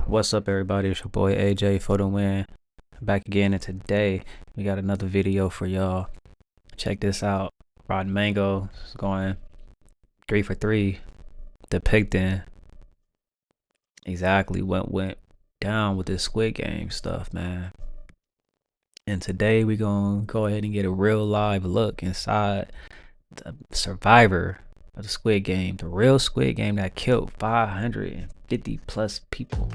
What's up, everybody? It's your boy AJ for the win. Back again, and today we got another video for y'all. Check this out. Rotten Mango is going 3 for 3, depicting exactly what went down with this Squid Game stuff, man. And today we gonna go ahead and get a real live look inside the survivor of the Squid Game, the real Squid Game that killed 550 plus people.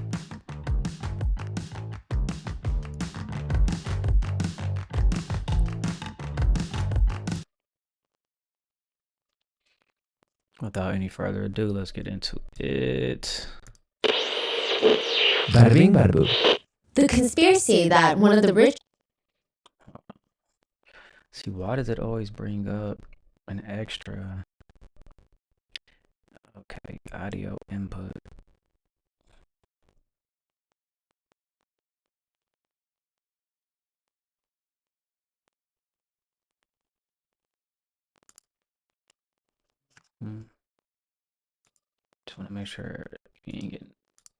Without any further ado, let's get into it. Bada bing, bada boo. The conspiracy that one of the rich... See, why does it always bring up an extra? Okay, audio input. Just want to make sure you ain't getting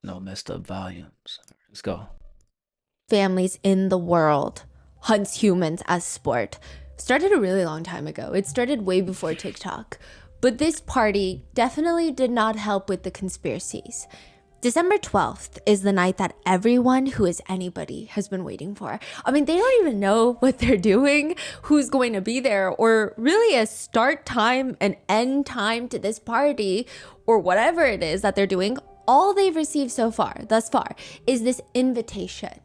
no messed up volumes. Let's go. families in the world hunts humans as sport. Started a really long time ago. It started way before TikTok. But this party definitely did not help with the conspiracies. December 12th is the night that everyone who is anybody has been waiting for. I mean, they don't even know what they're doing, who's going to be there, or really a start time and end time to this party, or whatever it is that they're doing. All they've received thus far, is this invitation.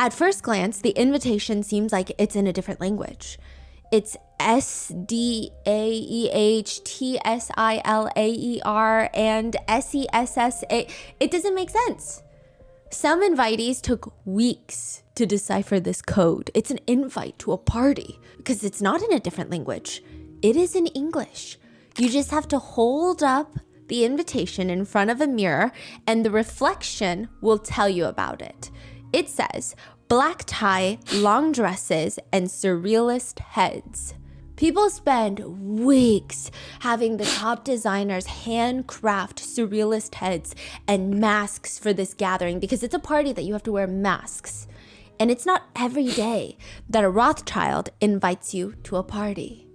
At first glance, the invitation seems like it's in a different language. It's SDAEHTSILAER and SESSA. It doesn't make sense. Some invitees took weeks to decipher this code. It's an invite to a party because it's not in a different language. It is in English. You just have to hold up the invitation in front of a mirror and the reflection will tell you about it. It says, black tie, long dresses, and surrealist heads. People spend weeks having the top designers handcraft surrealist heads and masks for this gathering because it's a party that you have to wear masks. And it's not every day that a Rothschild invites you to a party.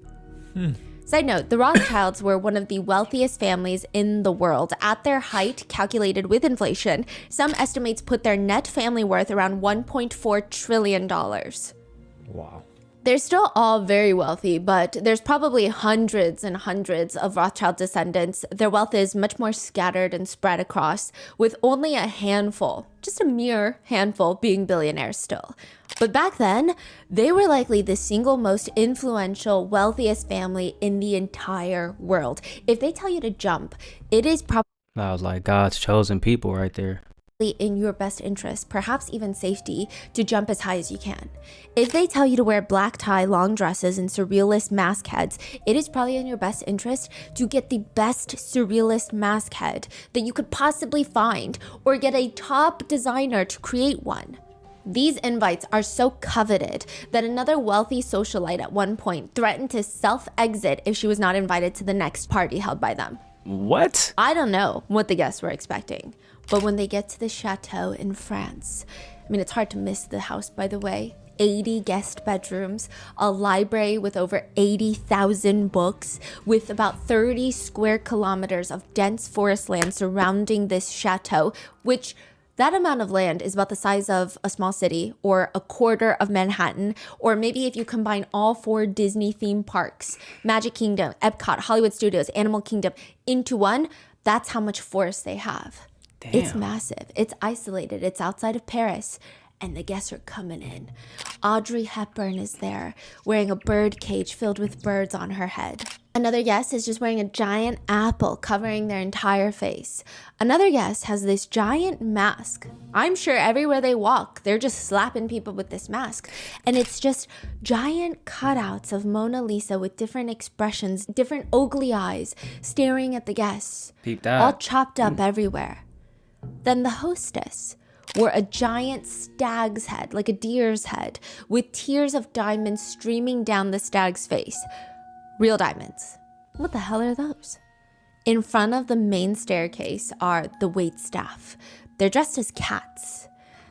Side note, the Rothschilds were one of the wealthiest families in the world. At their height, calculated with inflation, some estimates put their net family worth around $1.4 trillion. Wow. They're still all very wealthy, but there's probably hundreds and hundreds of Rothschild descendants. Their wealth is much more scattered and spread across, with only a handful, just a mere handful, being billionaires still. But back then, they were likely the single most influential, wealthiest family in the entire world. If they tell you to jump, it is probably That was like God's chosen people right there. in your best interest, perhaps even safety, to jump as high as you can. If they tell you to wear black tie, long dresses, and surrealist mask heads, it is probably in your best interest to get the best surrealist mask head that you could possibly find, or get a top designer to create one. These invites are so coveted that another wealthy socialite at one point threatened to self-exit if she was not invited to the next party held by them. What? I don't know what the guests were expecting, but when they get to the chateau in France, I mean, it's hard to miss the house, by the way. 80 guest bedrooms, a library with over 80,000 books, with about 30 square kilometers of dense forest land surrounding this chateau, which that amount of land is about the size of a small city or a quarter of Manhattan, or maybe if you combine all 4 Disney theme parks, Magic Kingdom, Epcot, Hollywood Studios, Animal Kingdom, into one, that's how much forest they have. Damn. It's massive. It's isolated. It's outside of Paris. And the guests are coming in. Audrey Hepburn is there, wearing a bird cage filled with birds on her head. Another guest is just wearing a giant apple covering their entire face. Another guest has this giant mask. I'm sure everywhere they walk, they're just slapping people with this mask. And it's just giant cutouts of Mona Lisa with different expressions, different oogly eyes, staring at the guests. Peep that. All chopped up everywhere. Then the hostess wore a giant stag's head, like a deer's head, with tiers of diamonds streaming down the stag's face. Real diamonds. What the hell are those? In front of the main staircase are the wait staff. They're dressed as cats.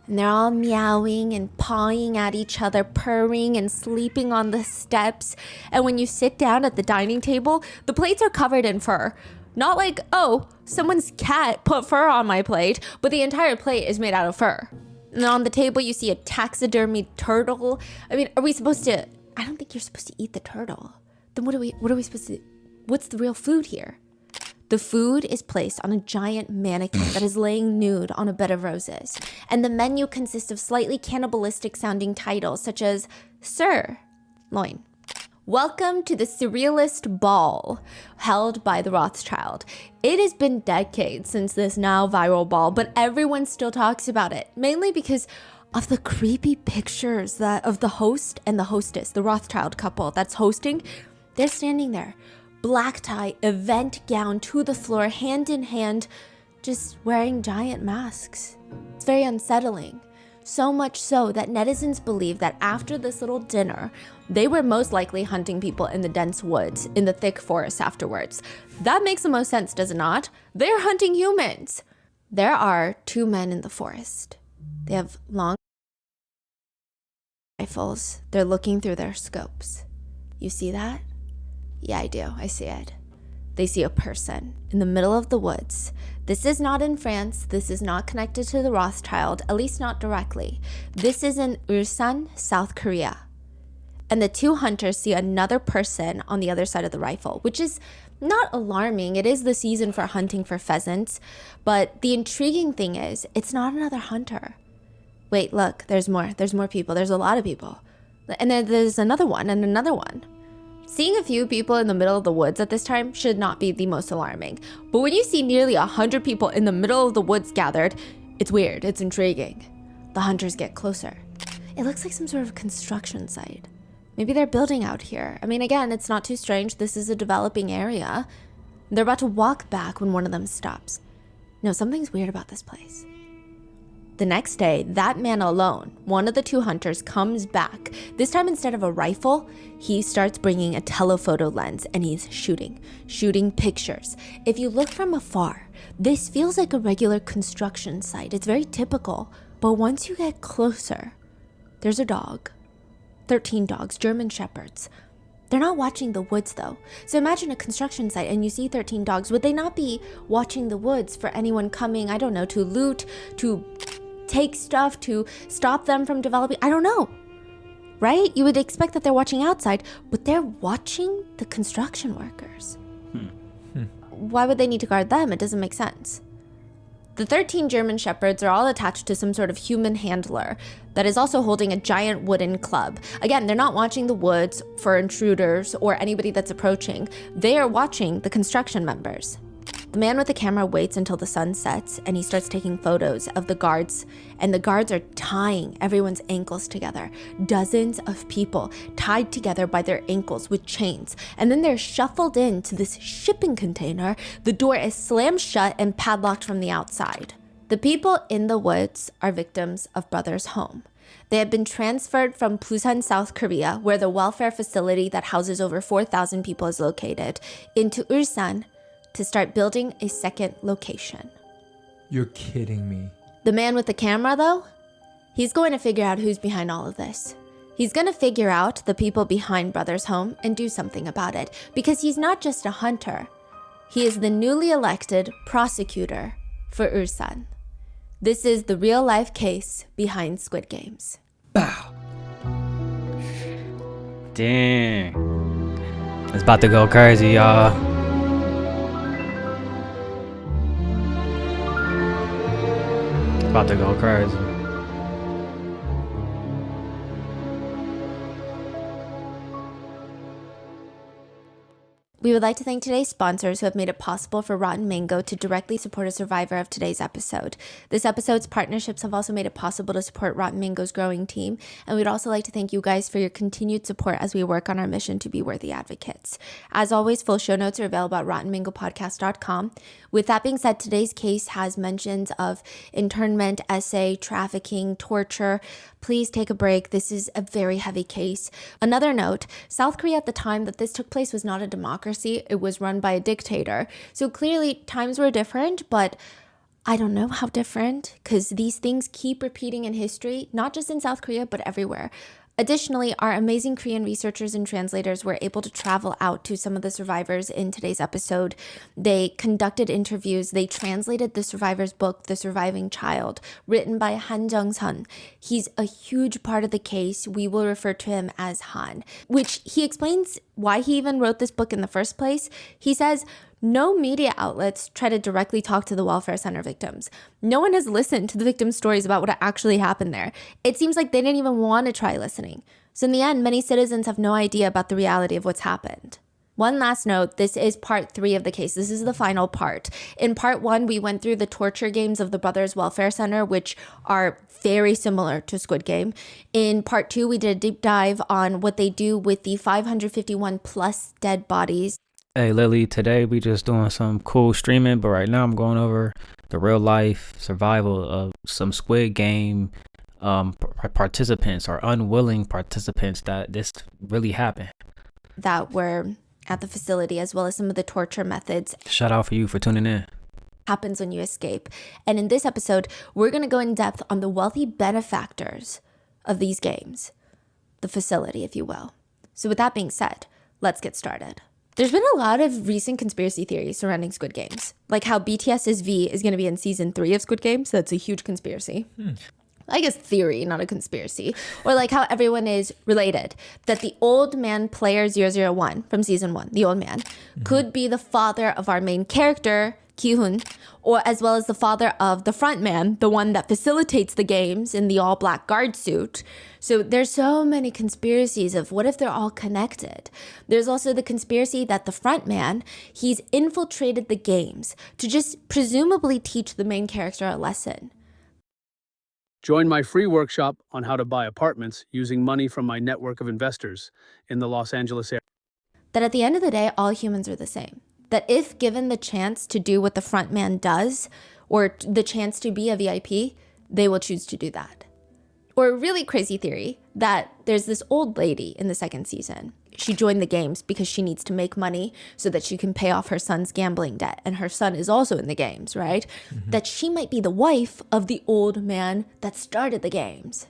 And they're all meowing and pawing at each other, purring and sleeping on the steps. And when you sit down at the dining table, the plates are covered in fur. Not like, oh, someone's cat put fur on my plate, but the entire plate is made out of fur. And on the table, you see a taxidermied turtle. I mean, are we supposed to... I don't think you're supposed to eat the turtle. Then what are we supposed to... What's the real food here? The food is placed on a giant mannequin that is laying nude on a bed of roses. And the menu consists of slightly cannibalistic sounding titles such as Sir Loin. Welcome to the Surrealist Ball, held by the Rothschild. It has been decades since this now viral ball, but everyone still talks about it, mainly because of the creepy pictures of the host and the hostess, the Rothschild couple that's hosting. They're standing there, black tie, event gown to the floor, hand in hand, just wearing giant masks. It's very unsettling. So much so that netizens believe that after this little dinner, they were most likely hunting people in the dense woods, in the thick forest afterwards. That makes the most sense, does it not? They're hunting humans. There are two men in the forest. They have long rifles. They're looking through their scopes. You see that? Yeah, I do. I see it. They see a person in the middle of the woods. This is not in France. This is not connected to the Rothschild, at least not directly. This is in Ulsan, South Korea. And the two hunters see another person on the other side of the rifle, which is not alarming. It is the season for hunting for pheasants. But the intriguing thing is, it's not another hunter. Wait, look, there's more. There's more people. There's a lot of people. And then there's another one and another one. Seeing a few people in the middle of the woods at this time should not be the most alarming. But when you see nearly 100 people in the middle of the woods gathered, it's weird, it's intriguing. The hunters get closer. It looks like some sort of construction site. Maybe they're building out here. I mean, again, it's not too strange. This is a developing area. They're about to walk back when one of them stops. No, something's weird about this place. The next day, that man alone, one of the two hunters, comes back. This time, instead of a rifle, he starts bringing a telephoto lens and he's shooting pictures. If you look from afar, this feels like a regular construction site. It's very typical. But once you get closer, there's a dog. 13 dogs, German shepherds. They're not watching the woods though. So imagine a construction site and you see 13 dogs. Would they not be watching the woods for anyone coming, I don't know, to loot, to take stuff, to stop them from developing? I don't know, right? You would expect that they're watching outside, but they're watching the construction workers. Why would they need to guard them? It doesn't make sense. The 13 German shepherds are all attached to some sort of human handler that is also holding a giant wooden club. Again, they're not watching the woods for intruders or anybody that's approaching. They are watching the construction members. The man with the camera waits until the sun sets and he starts taking photos of the guards, and the guards are tying everyone's ankles together. Dozens of people tied together by their ankles with chains, and then they're shuffled into this shipping container. The door is slammed shut and padlocked from the outside. The people in the woods are victims of Brothers Home. They have been transferred from Busan, South Korea, where the welfare facility that houses over 4,000 people is located, into Ulsan, to start building a second location. You're kidding me. The man with the camera, though, he's going to figure out who's behind all of this. He's going to figure out the people behind Brothers Home and do something about it, because he's not just a hunter. He is the newly elected prosecutor for Ulsan. This is the real-life case behind Squid Games. Bow. Dang. It's about to go crazy, y'all. About to go crazy. We would like to thank today's sponsors who have made it possible for Rotten Mango to directly support a survivor of today's episode. This episode's partnerships have also made it possible to support Rotten Mango's growing team, and we'd also like to thank you guys for your continued support as we work on our mission to be worthy advocates. As always, full show notes are available at rottenmangopodcast.com. With that being said, today's case has mentions of internment, essay, trafficking, torture. Please take a break. This is a very heavy case. Another note, South Korea at the time that this took place was not a democracy. democracy. It was run by a dictator. So clearly times were different, but I don't know how different, because these things keep repeating in history, not just in South Korea, but everywhere. Additionally, our amazing Korean researchers and translators were able to travel out to some of the survivors in today's episode. They conducted interviews. They translated the survivor's book, The Surviving Child, written by Han Jung-sun. He's a huge part of the case. We will refer to him as Han, which he explains why he even wrote this book in the first place. He says, no media outlets try to directly talk to the welfare center victims. No one has listened to the victims' stories about what actually happened there. It seems like they didn't even want to try listening. So in the end, many citizens have no idea about the reality of what's happened. One last note, this is part 3 of the case. This is the final part. In part 1, we went through the torture games of the Brothers Welfare Center, which are very similar to Squid Game. In part 2, we did a deep dive on what they do with the 551 plus dead bodies. Hey Lily, today we just doing some cool streaming, but right now I'm going over the real life survival of some Squid Game participants or unwilling participants that this really happened. That were at the facility, as well as some of the torture methods. Shout out for you for tuning in. Happens when you escape. And in this episode, we're going to go in depth on the wealthy benefactors of these games, the facility, if you will. So with that being said, let's get started. There's been a lot of recent conspiracy theories surrounding Squid Games, like how BTS's V is going to be in season 3 of Squid Games. So that's a huge conspiracy. I guess theory, not a conspiracy. Or like how everyone is related, that the old man player 001 from season 1, the old man, could be the father of our main character, Ki-hoon, or as well as the father of the front man, the one that facilitates the games in the all black guard suit. So there's so many conspiracies of what if they're all connected. There's also the conspiracy that the front man, he's infiltrated the games to just presumably teach the main character a lesson. Join my free workshop on how to buy apartments using money from my network of investors in the Los Angeles area. That at the end of the day, all humans are the same. That if given the chance to do what the front man does, or the chance to be a VIP, they will choose to do that. Or a really crazy theory that there's this old lady in the second season. She joined the games because she needs to make money so that she can pay off her son's gambling debt. And her son is also in the games, right? That she might be the wife of the old man that started the games.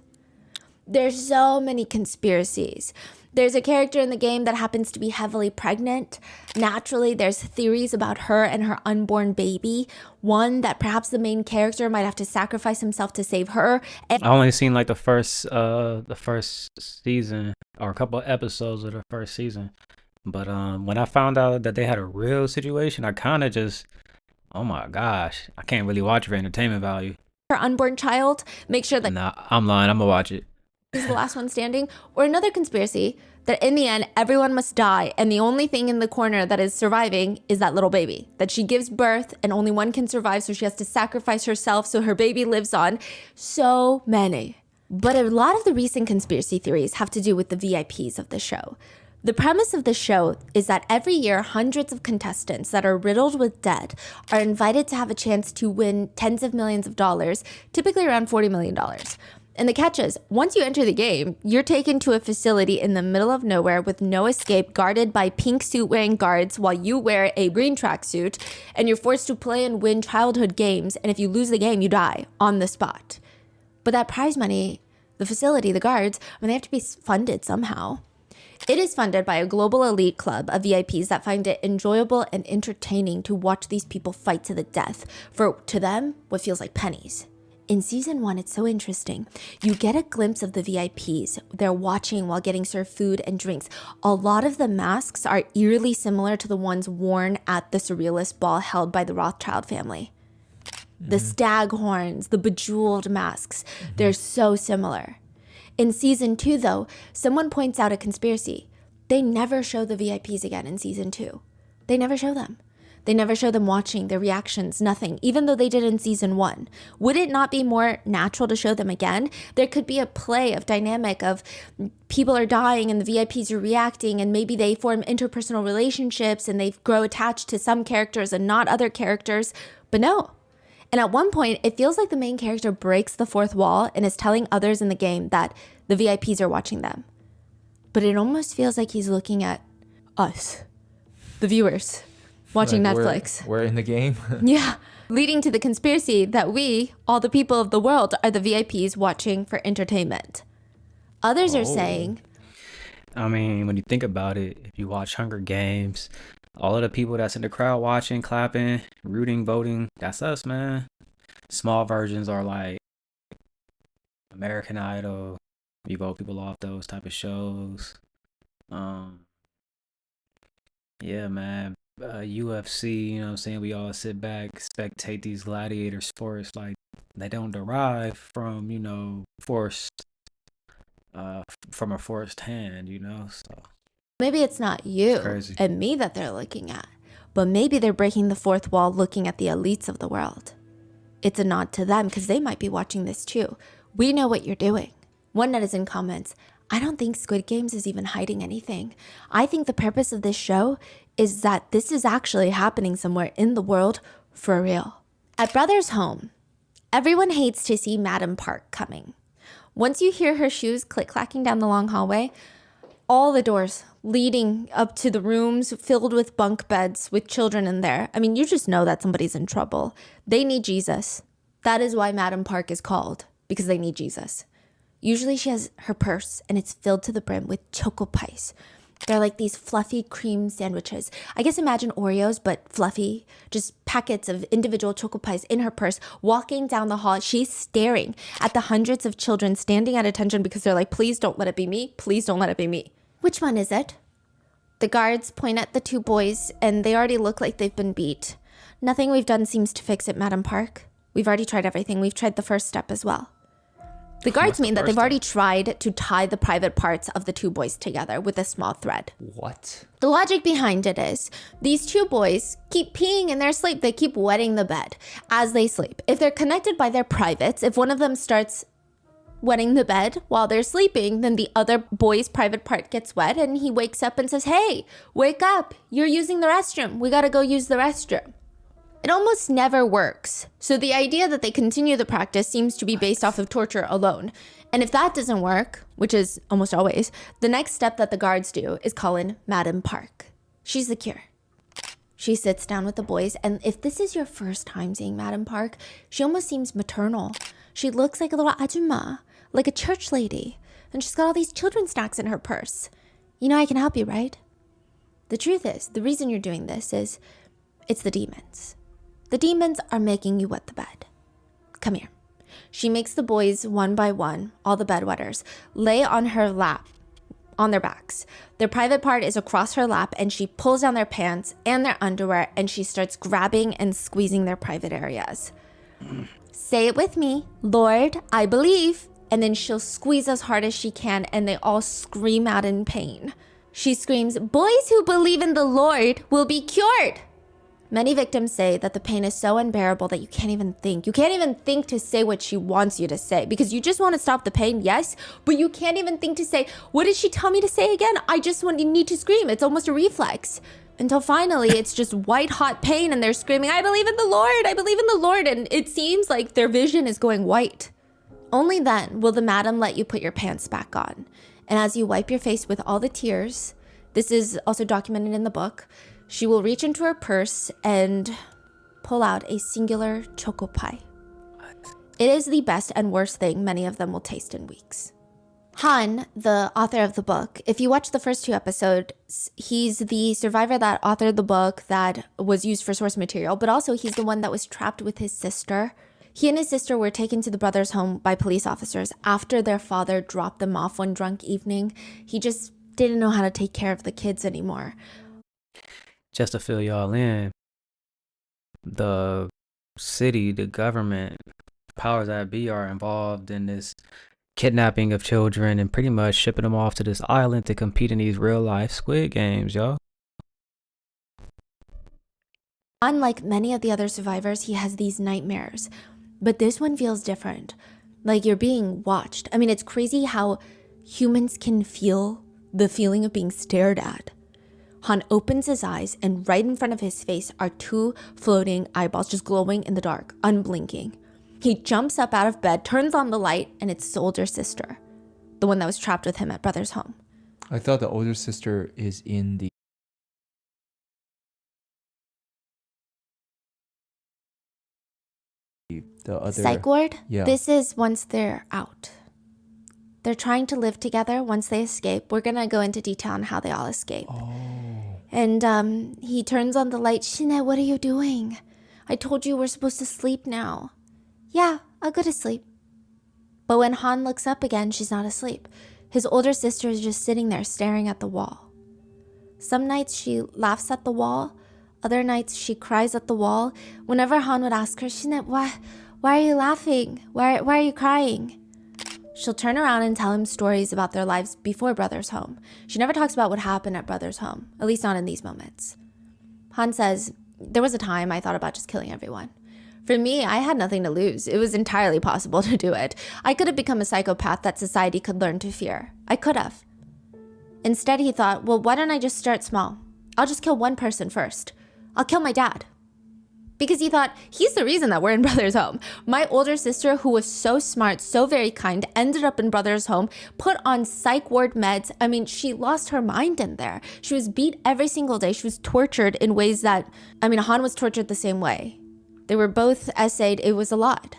There's so many conspiracies. There's a character in the game that happens to be heavily pregnant. Naturally, there's theories about her and her unborn baby. One, that perhaps the main character might have to sacrifice himself to save her. And I only seen like the first season or a couple of episodes of the first season. But when I found out that they had a real situation, I kind of just, oh my gosh, I can't really watch it for entertainment value. her unborn child, make sure that Nah, I'm lying. I'm gonna watch it. he's the last one standing. Or another conspiracy that in the end, everyone must die. And the only thing in the corner that is surviving is that little baby. That she gives birth and only one can survive. So she has to sacrifice herself so her baby lives on. So many. But a lot of the recent conspiracy theories have to do with the VIPs of the show. The premise of the show is that every year, hundreds of contestants that are riddled with debt are invited to have a chance to win tens of millions of dollars, typically around $40 million. And the catch is, once you enter the game, you're taken to a facility in the middle of nowhere with no escape, guarded by pink suit-wearing guards while you wear a green tracksuit, and you're forced to play and win childhood games, and if you lose the game, you die on the spot. But that prize money, the facility, the guards, they have to be funded somehow. It is funded by a global elite club of VIPs that find it enjoyable and entertaining to watch these people fight to the death for, to them, what feels like pennies. In season 1, it's so interesting. You get a glimpse of the VIPs. They're watching while getting served food and drinks. A lot of the masks are eerily similar to the ones worn at the surrealist ball held by the Rothschild family. The stag horns, the bejeweled masks, they're so similar. In season 2, though, someone points out a conspiracy. They never show the VIPs again in season 2. They never show them. They never show them watching, their reactions, nothing, even though they did in season 1. Would it not be more natural to show them again? There could be a play of dynamic of people are dying and the VIPs are reacting, and maybe they form interpersonal relationships and they grow attached to some characters and not other characters. But no. And at one point, it feels like the main character breaks the fourth wall and is telling others in the game that the VIPs are watching them. But it almost feels like he's looking at us. the viewers watching Like, Netflix. We're in the game. Yeah. Leading to the conspiracy that we, all the people of the world, are the VIPs watching for entertainment. Others are saying, I mean, when you think about it, if you watch Hunger Games, all of the people that's in the crowd watching, clapping, rooting, voting, that's us, man. Small versions are like American Idol. You vote people off those type of shows. Um, yeah, man. UFC, you know what I'm saying? We all sit back, spectate these gladiator sports like they don't derive from, forced from a forced hand, So maybe it's not it's you crazy. and me that they're looking at, but maybe they're breaking the fourth wall looking at the elites of the world. It's a nod to them because they might be watching this too. We know what you're doing. One netizen comments, I don't think Squid Games is even hiding anything. I think the purpose of this show is that this is actually happening somewhere in the world for real. At Brother's home, everyone hates to see Madam Park coming. Once you hear her shoes click-clacking down the long hallway, all the doors leading up to the rooms filled with bunk beds with children in there. I mean, you just know that somebody's in trouble. They need Jesus. That is why Madam Park is called, because they need Jesus. Usually she has her purse and it's filled to the brim with choco pies. They're like these fluffy cream sandwiches. I guess imagine Oreos, but fluffy. Just packets of individual choco pies in her purse. Walking down the hall, she's staring at the hundreds of children standing at attention because they're like, please don't let it be me. Please don't let it be me. Which one is it? The guards point at the two boys and they already look like they've been beat. Nothing we've done seems to fix it, Madam Park. We've already tried everything. We've tried the first step as well. The guards mean that they've already tried to tie the private parts of the two boys together with a small thread. What? The logic behind it is these two boys keep peeing in their sleep. They keep wetting the bed as they sleep. If they're connected by their privates, if one of them starts wetting the bed while they're sleeping, then the other boy's private part gets wet and he wakes up and says, hey, wake up. You're using the restroom. We got to go use the restroom. It almost never works. So the idea that they continue the practice seems to be based off of torture alone. And if that doesn't work, which is almost always, the next step that the guards do is call in Madam Park. She's the cure. She sits down with the boys, and if this is your first time seeing Madam Park, she almost seems maternal. She looks like a little ajumma, like a church lady, and she's got all these children's snacks in her purse. You know I can help you, right? The truth is, the reason you're doing this is, it's the demons. The demons are making you wet the bed. Come here. She makes the boys one by one, all the bedwetters, lay on her lap, on their backs. Their private part is across her lap and she pulls down their pants and their underwear and she starts grabbing and squeezing their private areas. Say it with me. Lord, I believe. And then she'll squeeze as hard as she can and they all scream out in pain. She screams, boys who believe in the Lord will be cured. Many victims say that the pain is so unbearable that you can't even think. You can't even think to say what she wants you to say because you just want to stop the pain, yes, but you can't even think to say, what did she tell me to say again? I just need to scream. It's almost a reflex. Until finally, it's just white hot pain and they're screaming, I believe in the Lord, I believe in the Lord. And it seems like their vision is going white. Only then will the madam let you put your pants back on. And as you wipe your face with all the tears, this is also documented in the book, she will reach into her purse and pull out a singular choco pie. It is the best and worst thing many of them will taste in weeks. Han, the author of the book, if you watch the first two episodes, he's the survivor that authored the book that was used for source material, but also he's the one that was trapped with his sister. He and his sister were taken to the brother's home by police officers after their father dropped them off one drunk evening. He just didn't know how to take care of the kids anymore. Just to fill y'all in, the city, the government, powers that be are involved in this kidnapping of children and pretty much shipping them off to this island to compete in these real life Squid Games, yo. Unlike many of the other survivors, he has these nightmares, but this one feels different. Like you're being watched. I mean, it's crazy how humans can feel the feeling of being stared at. Han opens his eyes and right in front of his face are two floating eyeballs just glowing in the dark, unblinking. He jumps up out of bed, turns on the light, and it's his older sister, the one that was trapped with him at brother's home. I thought the older sister is in the The other psych ward? Yeah. This is once they're out. They're trying to live together once they escape. We're going to go into detail on how they all escape. Oh. And he turns on the light. Shine, what are you doing? I told you we're supposed to sleep now. Yeah, I'll go to sleep. But when Han looks up again, she's not asleep. His older sister is just sitting there staring at the wall. Some nights she laughs at the wall. Other nights she cries at the wall. Whenever Han would ask her, Shine, why are you laughing? Why are you crying? She'll turn around and tell him stories about their lives before Brother's home. She never talks about what happened at Brother's home, at least not in these moments. Han says, there was a time I thought about just killing everyone. For me, I had nothing to lose. It was entirely possible to do it. I could have become a psychopath that society could learn to fear. I could have. Instead, he thought, well, why don't I just start small? I'll just kill one person first. I'll kill my dad. Because he thought, he's the reason that we're in Brother's home. My older sister, who was so smart, so very kind, ended up in Brother's home, put on psych ward meds. I mean, she lost her mind in there. She was beat every single day. She was tortured in ways that, Han was tortured the same way. They were both essayed. It was a lot.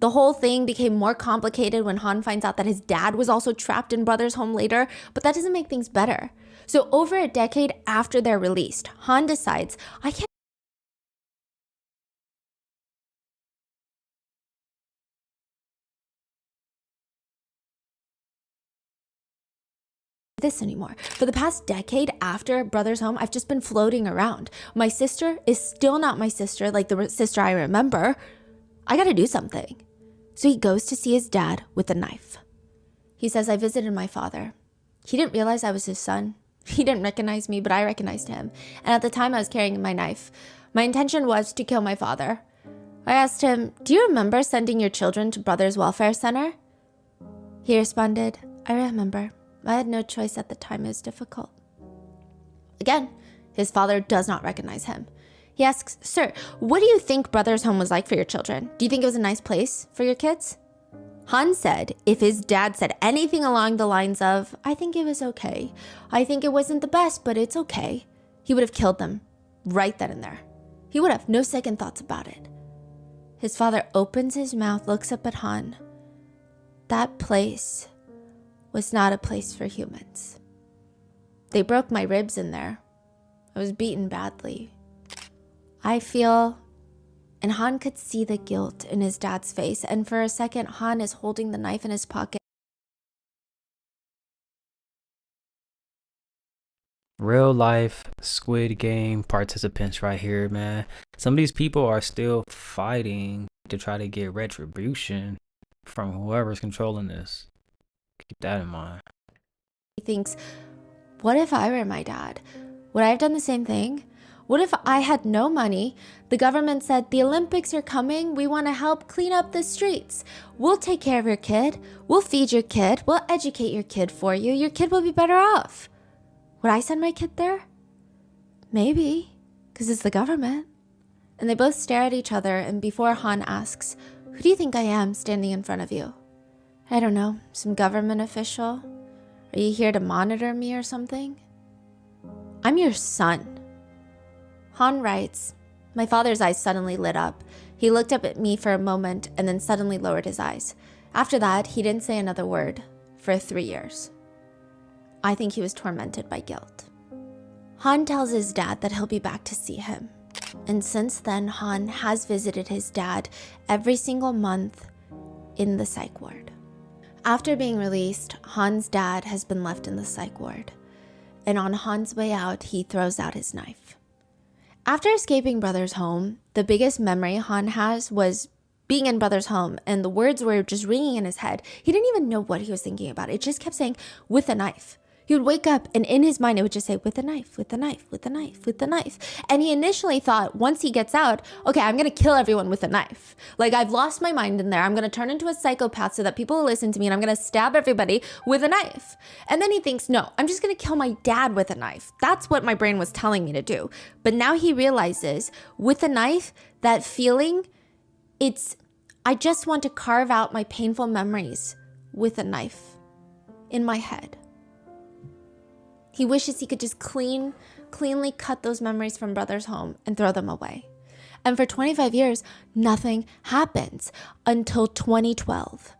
The whole thing became more complicated when Han finds out that his dad was also trapped in Brother's home later, but that doesn't make things better. So over a decade after they're released, Han decides, I can't this anymore. For the past decade after Brother's home, I've just been floating around. My sister is still not my sister, like the sister I remember. I gotta do something. So he goes to see his dad with a knife. He says, I visited my father. He didn't realize I was his son. He didn't recognize me, but I recognized him. And at the time I was carrying my knife. My intention was to kill my father. I asked him, do you remember sending your children to Brother's Welfare Center? He responded, I remember. I had no choice at the time. It was difficult. Again, his father does not recognize him. He asks, sir, what do you think Brother's home was like for your children? Do you think it was a nice place for your kids? Han said if his dad said anything along the lines of, I think it was okay. I think it wasn't the best, but it's okay. He would have killed them right then and there. He would have no second thoughts about it. His father opens his mouth, looks up at Han. That place was not a place for humans. They broke my ribs in there. I was beaten badly. I feel, and Han could see the guilt in his dad's face, and for a second, Han is holding the knife in his pocket. Real life Squid Game participants right here, man. Some of these people are still fighting to try to get retribution from whoever's controlling this. Keep that in mind. He thinks, what if I were my dad? Would I have done the same thing? What if I had no money? The government said, the Olympics are coming. We want to help clean up the streets. We'll take care of your kid. We'll feed your kid. We'll educate your kid for you. Your kid will be better off. Would I send my kid there? Maybe, because it's the government. And they both stare at each other, and before Han asks, who do you think I am standing in front of you? I don't know, some government official? Are you here to monitor me or something? I'm your son. Han writes, my father's eyes suddenly lit up. He looked up at me for a moment and then suddenly lowered his eyes. After that, he didn't say another word for 3 years. I think he was tormented by guilt. Han tells his dad that he'll be back to see him. And since then, Han has visited his dad every single month in the psych ward. After being released, Han's dad has been left in the psych ward. And on Han's way out, he throws out his knife. After escaping Brother's home, the biggest memory Han has was being in Brother's home, and the words were just ringing in his head. He didn't even know what he was thinking about. It just kept saying, with a knife. He would wake up, and in his mind, it would just say, with a knife, with a knife, with a knife, with a knife. And he initially thought, once he gets out, okay, I'm going to kill everyone with a knife. Like, I've lost my mind in there. I'm going to turn into a psychopath so that people will listen to me, and I'm going to stab everybody with a knife. And then he thinks, no, I'm just going to kill my dad with a knife. That's what my brain was telling me to do. But now he realizes, with a knife, that feeling, I just want to carve out my painful memories with a knife in my head. He wishes he could just cleanly cut those memories from Brother's home and throw them away. And for 25 years, nothing happens until 2012.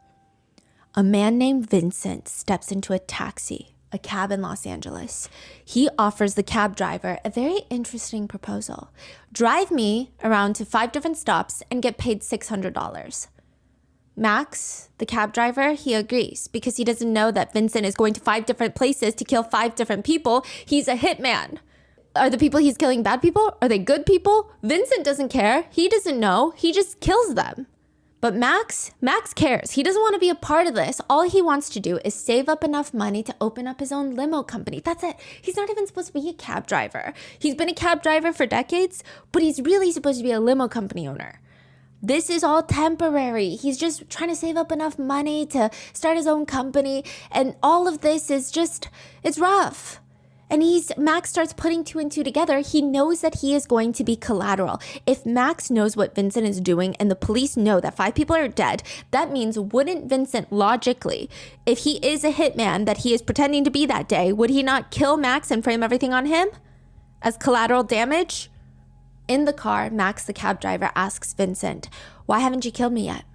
A man named Vincent steps into a taxi, a cab in Los Angeles. He offers the cab driver a very interesting proposal. Drive me around to 5 different stops and get paid $600. Max, the cab driver, he agrees because he doesn't know that Vincent is going to 5 different places to kill 5 different people. He's a hitman. Are the people he's killing bad people? Are they good people? Vincent doesn't care. He doesn't know. He just kills them. But Max cares. He doesn't want to be a part of this. All he wants to do is save up enough money to open up his own limo company. That's it. He's not even supposed to be a cab driver. He's been a cab driver for decades, but he's really supposed to be a limo company owner. This is all temporary. He's just trying to save up enough money to start his own company. And all of this is just, it's rough. And Max starts putting 2 and 2 together. He knows that he is going to be collateral. If Max knows what Vincent is doing and the police know that 5 people are dead, that means wouldn't Vincent logically, if he is a hitman that he is pretending to be that day, would he not kill Max and frame everything on him as collateral damage? In the car, Max, the cab driver, asks Vincent, "Why haven't you killed me yet?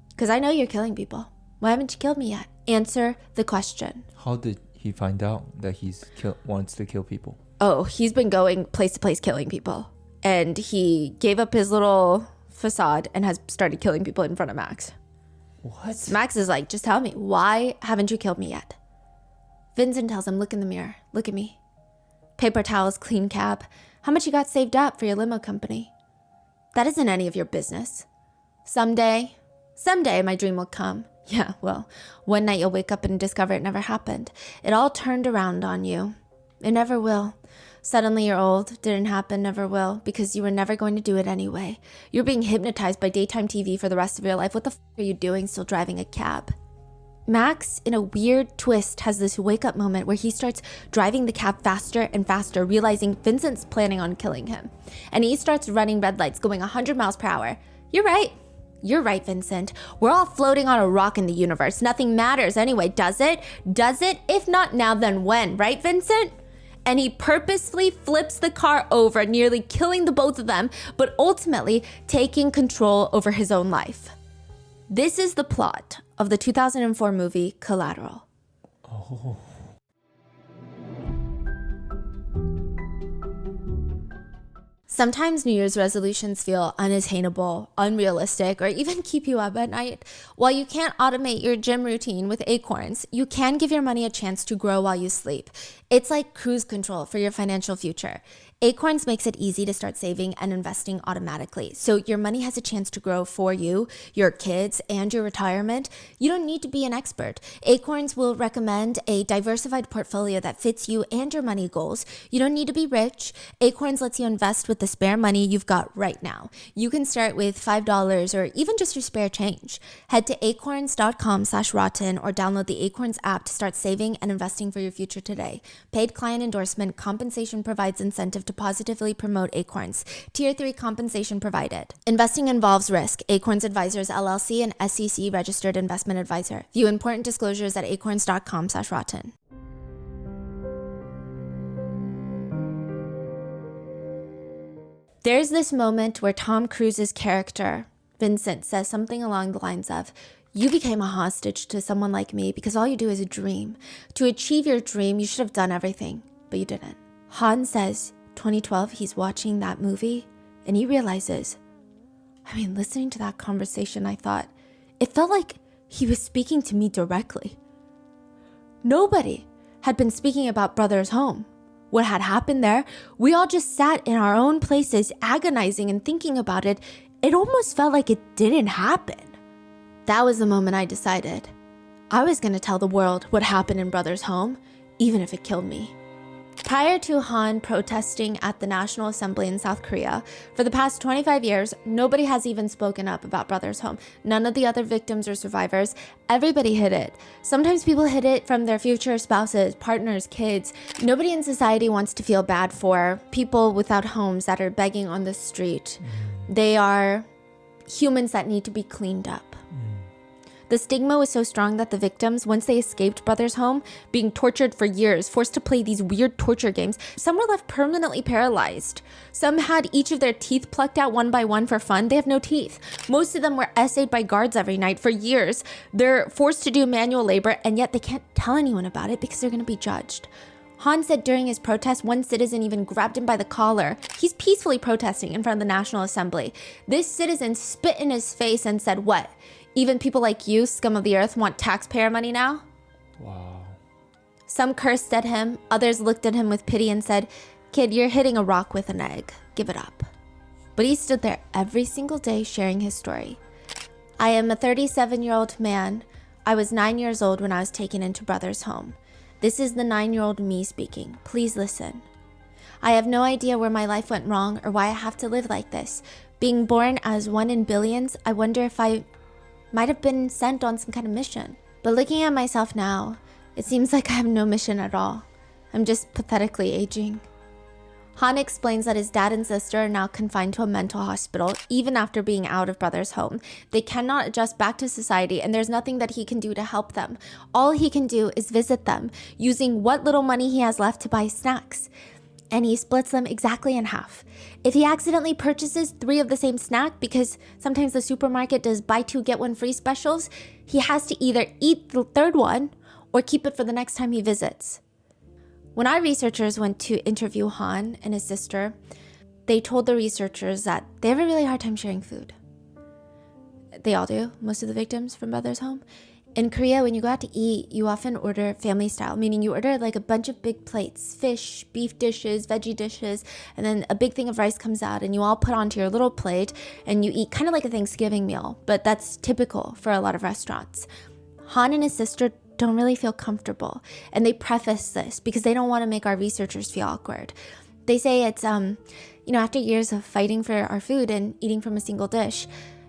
Because I know you're killing people. Why haven't you killed me yet? Answer the question." How did he find out that wants to kill people? Oh, he's been going place to place killing people. And he gave up his little facade and has started killing people in front of Max. What? So Max is like, "Just tell me, why haven't you killed me yet?" Vincent tells him, "Look in the mirror. Look at me. Paper towels, clean cab. How much you got saved up for your limo company? That isn't any of your business. Someday my dream will come. Yeah, well, one night you'll wake up and discover it never happened. It all turned around on you. It never will. Suddenly you're old. Didn't happen, never will, because you were never going to do it anyway. You're being hypnotized by daytime TV for the rest of your life. What the f are you doing still driving a cab?" Max, in a weird twist, has this wake-up moment where he starts driving the cab faster and faster, realizing Vincent's planning on killing him. And he starts running red lights, going 100 miles per hour. You're right, Vincent. We're all floating on a rock in the universe. Nothing matters anyway, does it? Does it? If not now, then when? Right, Vincent? And he purposefully flips the car over, nearly killing the both of them, but ultimately taking control over his own life. This is the plot of the 2004 movie Collateral. Oh. Sometimes New Year's resolutions feel unattainable, unrealistic, or even keep you up at night. While you can't automate your gym routine with Acorns, you can give your money a chance to grow while you sleep. It's like cruise control for your financial future. Acorns makes it easy to start saving and investing automatically, so your money has a chance to grow for you, your kids, and your retirement. You don't need to be an expert. Acorns will recommend a diversified portfolio that fits you and your money goals. You don't need to be rich. Acorns lets you invest with the spare money you've got right now. You can start with $5 or even just your spare change. Head to acorns.com/rotten or download the Acorns app to start saving and investing for your future today. Paid client endorsement. Compensation provides incentive to positively promote Acorns. Tier 3 compensation provided. Investing involves risk. Acorns Advisors LLC, an SEC registered investment advisor. View important disclosures at acorns.com/rotten. There's this moment where Tom Cruise's character, Vincent, says something along the lines of, "You became a hostage to someone like me because all you do is dream. To achieve your dream, you should have done everything, but you didn't." Han says, 2012, he's watching that movie and he realizes, listening to that conversation, I thought, it felt like he was speaking to me directly. Nobody had been speaking about Brother's Home. What had happened there, we all just sat in our own places agonizing and thinking about it. It almost felt like it didn't happen. That was the moment I decided I was going to tell the world what happened in Brother's Home, even if it killed me. Prior to Han protesting at the National Assembly in South Korea, for the past 25 years, nobody has even spoken up about Brother's Home. None of the other victims or survivors. Everybody hid it. Sometimes people hid it from their future spouses, partners, kids. Nobody in society wants to feel bad for people without homes that are begging on the street. They are humans that need to be cleaned up. The stigma was so strong that the victims, once they escaped Brothers' home, being tortured for years, forced to play these weird torture games, some were left permanently paralyzed. Some had each of their teeth plucked out one by one for fun. They have no teeth. Most of them were essayed by guards every night for years. They're forced to do manual labor, and yet they can't tell anyone about it because they're going to be judged. Han said during his protest, one citizen even grabbed him by the collar. He's peacefully protesting in front of the National Assembly. This citizen spit in his face and said, "What? Even people like you, scum of the earth, want taxpayer money now?" Wow. Some cursed at him. Others looked at him with pity and said, "Kid, you're hitting a rock with an egg. Give it up." But he stood there every single day sharing his story. "I am a 37-year-old man. I was 9 years old when I was taken into Brothers' home. This is the 9-year-old me speaking. Please listen. I have no idea where my life went wrong or why I have to live like this. Being born as one in billions, I wonder if I might have been sent on some kind of mission. But looking at myself now, it seems like I have no mission at all. I'm just pathetically aging." Han explains that his dad and sister are now confined to a mental hospital, even after being out of Brothers' home. They cannot adjust back to society, and there's nothing that he can do to help them. All he can do is visit them, using what little money he has left to buy snacks. And he splits them exactly in half. If he accidentally purchases 3 of the same snack, because sometimes the supermarket does buy 2 get 1 free specials, he has to either eat the 3rd one or keep it for the next time he visits. When our researchers went to interview Han and his sister, they told the researchers that they have a really hard time sharing food. They all do, most of the victims from Brothers' home. In Korea, when you go out to eat, you often order family style, meaning you order like a bunch of big plates, fish, beef dishes, veggie dishes, and then a big thing of rice comes out and you all put onto your little plate and you eat kind of like a Thanksgiving meal, but that's typical for a lot of restaurants. Han and his sister don't really feel comfortable, and they preface this because they don't want to make our researchers feel awkward. They say it's, after years of fighting for our food and eating from a single dish,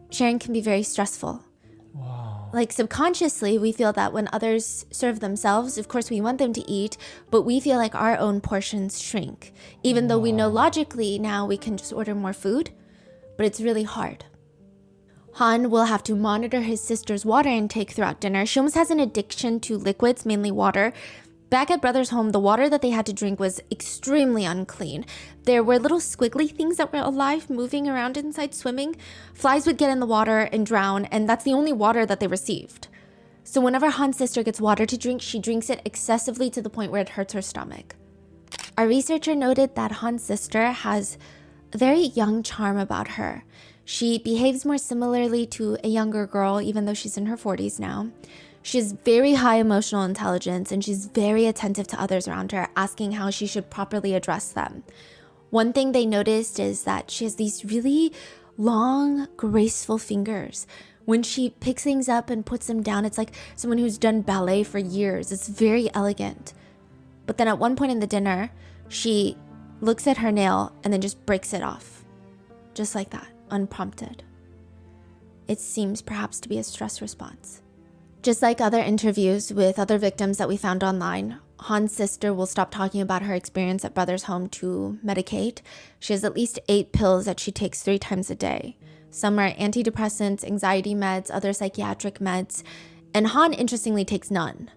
sharing can be very stressful. Wow. Like subconsciously, we feel that when others serve themselves, of course we want them to eat, but we feel like our own portions shrink, even though we know logically now we can just order more food, but it's really hard. Han will have to monitor his sister's water intake throughout dinner. She almost has an addiction to liquids, mainly water. Back at Brothers' home, the water that they had to drink was extremely unclean. There were little squiggly things that were alive, moving around inside, swimming. Flies would get in the water and drown, and that's the only water that they received. So whenever Han's sister gets water to drink, she drinks it excessively to the point where it hurts her stomach. Our researcher noted that Han's sister has a very young charm about her. She behaves more similarly to a younger girl, even though she's in her 40s now. She has very high emotional intelligence, and she's very attentive to others around her, asking how she should properly address them. One thing they noticed is that she has these really long, graceful fingers. When she picks things up and puts them down, it's like someone who's done ballet for years. It's very elegant. But then at one point in the dinner, she looks at her nail and then just breaks it off. Just like that. Unprompted. It seems perhaps to be a stress response. Just like other interviews with other victims that we found online, Han's sister will stop talking about her experience at Brothers' home to medicate. She has at least 8 pills that she takes 3 times a day. Some are antidepressants, anxiety meds, other psychiatric meds, and Han interestingly takes none.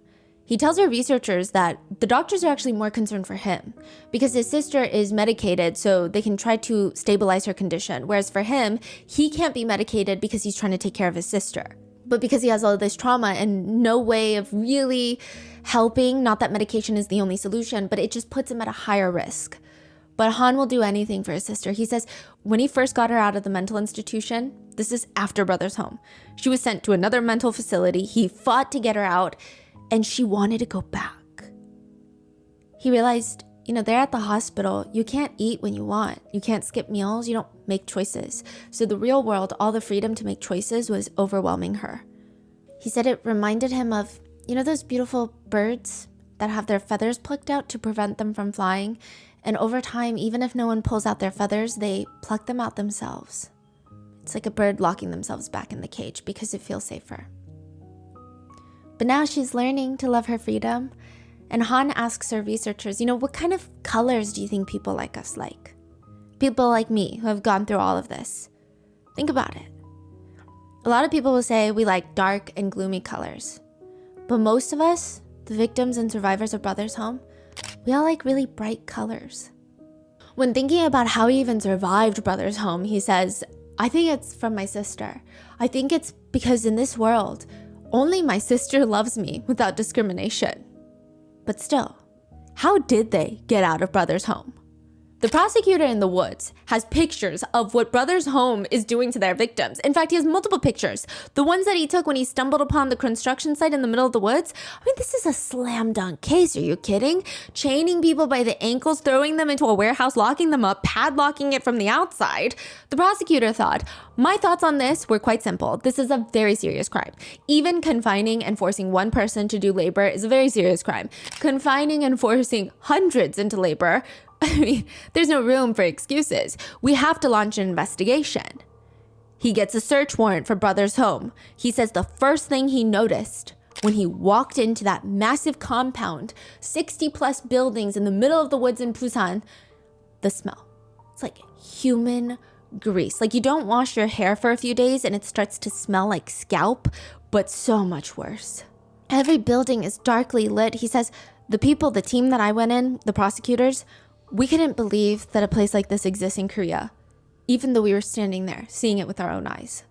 He tells our researchers that the doctors are actually more concerned for him because his sister is medicated so they can try to stabilize her condition. Whereas for him, he can't be medicated because he's trying to take care of his sister. But because he has all this trauma and no way of really helping, not that medication is the only solution, but it just puts him at a higher risk. But Han will do anything for his sister. He says when he first got her out of the mental institution, this is after Brothers' home, she was sent to another mental facility. He fought to get her out, and she wanted to go back. He realized, they're at the hospital. You can't eat when you want. You can't skip meals. You don't make choices. So the real world, all the freedom to make choices was overwhelming her. He said it reminded him of, those beautiful birds that have their feathers plucked out to prevent them from flying. And over time, even if no one pulls out their feathers, they pluck them out themselves. It's like a bird locking themselves back in the cage because it feels safer. But now she's learning to love her freedom. And Han asks her researchers, what kind of colors do you think people like us like? People like me who have gone through all of this. Think about it. A lot of people will say we like dark and gloomy colors. But most of us, the victims and survivors of Brothers Home, we all like really bright colors. When thinking about how he even survived Brothers Home, he says, I think it's from my sister. I think it's because in this world, only my sister loves me without discrimination. But still, how did they get out of Brothers Home? The prosecutor in the woods has pictures of what Brothers Home is doing to their victims. In fact, he has multiple pictures. The ones that he took when he stumbled upon the construction site in the middle of the woods. I mean, this is a slam dunk case. Are you kidding? Chaining people by the ankles, throwing them into a warehouse, locking them up, padlocking it from the outside. The prosecutor thought, my thoughts on this were quite simple. This is a very serious crime. Even confining and forcing one person to do labor is a very serious crime. Confining and forcing hundreds into labor, I mean, there's no room for excuses. We have to launch an investigation. He gets a search warrant for Brothers Home. He says the first thing he noticed when he walked into that massive compound, 60 plus buildings in the middle of the woods in Busan, the smell. It's like human grease. Like you don't wash your hair for a few days and it starts to smell like scalp, but so much worse. Every building is darkly lit. He says the team that I went in, the prosecutors, we couldn't believe that a place like this exists in Korea, even though we were standing there, seeing it with our own eyes.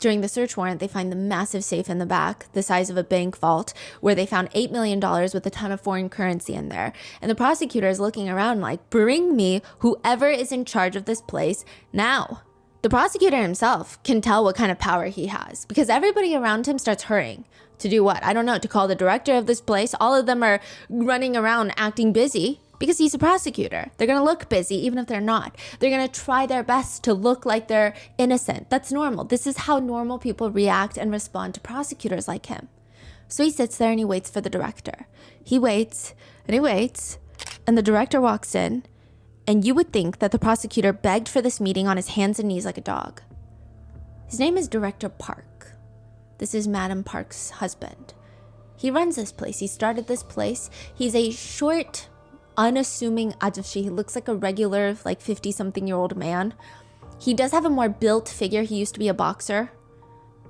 During the search warrant, they find the massive safe in the back, the size of a bank vault, where they found $8 million with a ton of foreign currency in there. And the prosecutor is looking around like, bring me whoever is in charge of this place now. The prosecutor himself can tell what kind of power he has because everybody around him starts hurrying. To do what? I don't know, to call the director of this place. All of them are running around acting busy. Because he's a prosecutor. They're gonna look busy even if they're not. They're gonna try their best to look like they're innocent. That's normal. This is how normal people react and respond to prosecutors like him. So he sits there and he waits for the director. He waits and he waits and the director walks in and you would think that the prosecutor begged for this meeting on his hands and knees like a dog. His name is Director Park. This is Madam Park's husband. He runs this place. He started this place. He's a short, unassuming ajashi. He looks like a regular, like 50-something-year-old man. He does have a more built figure. He used to be a boxer.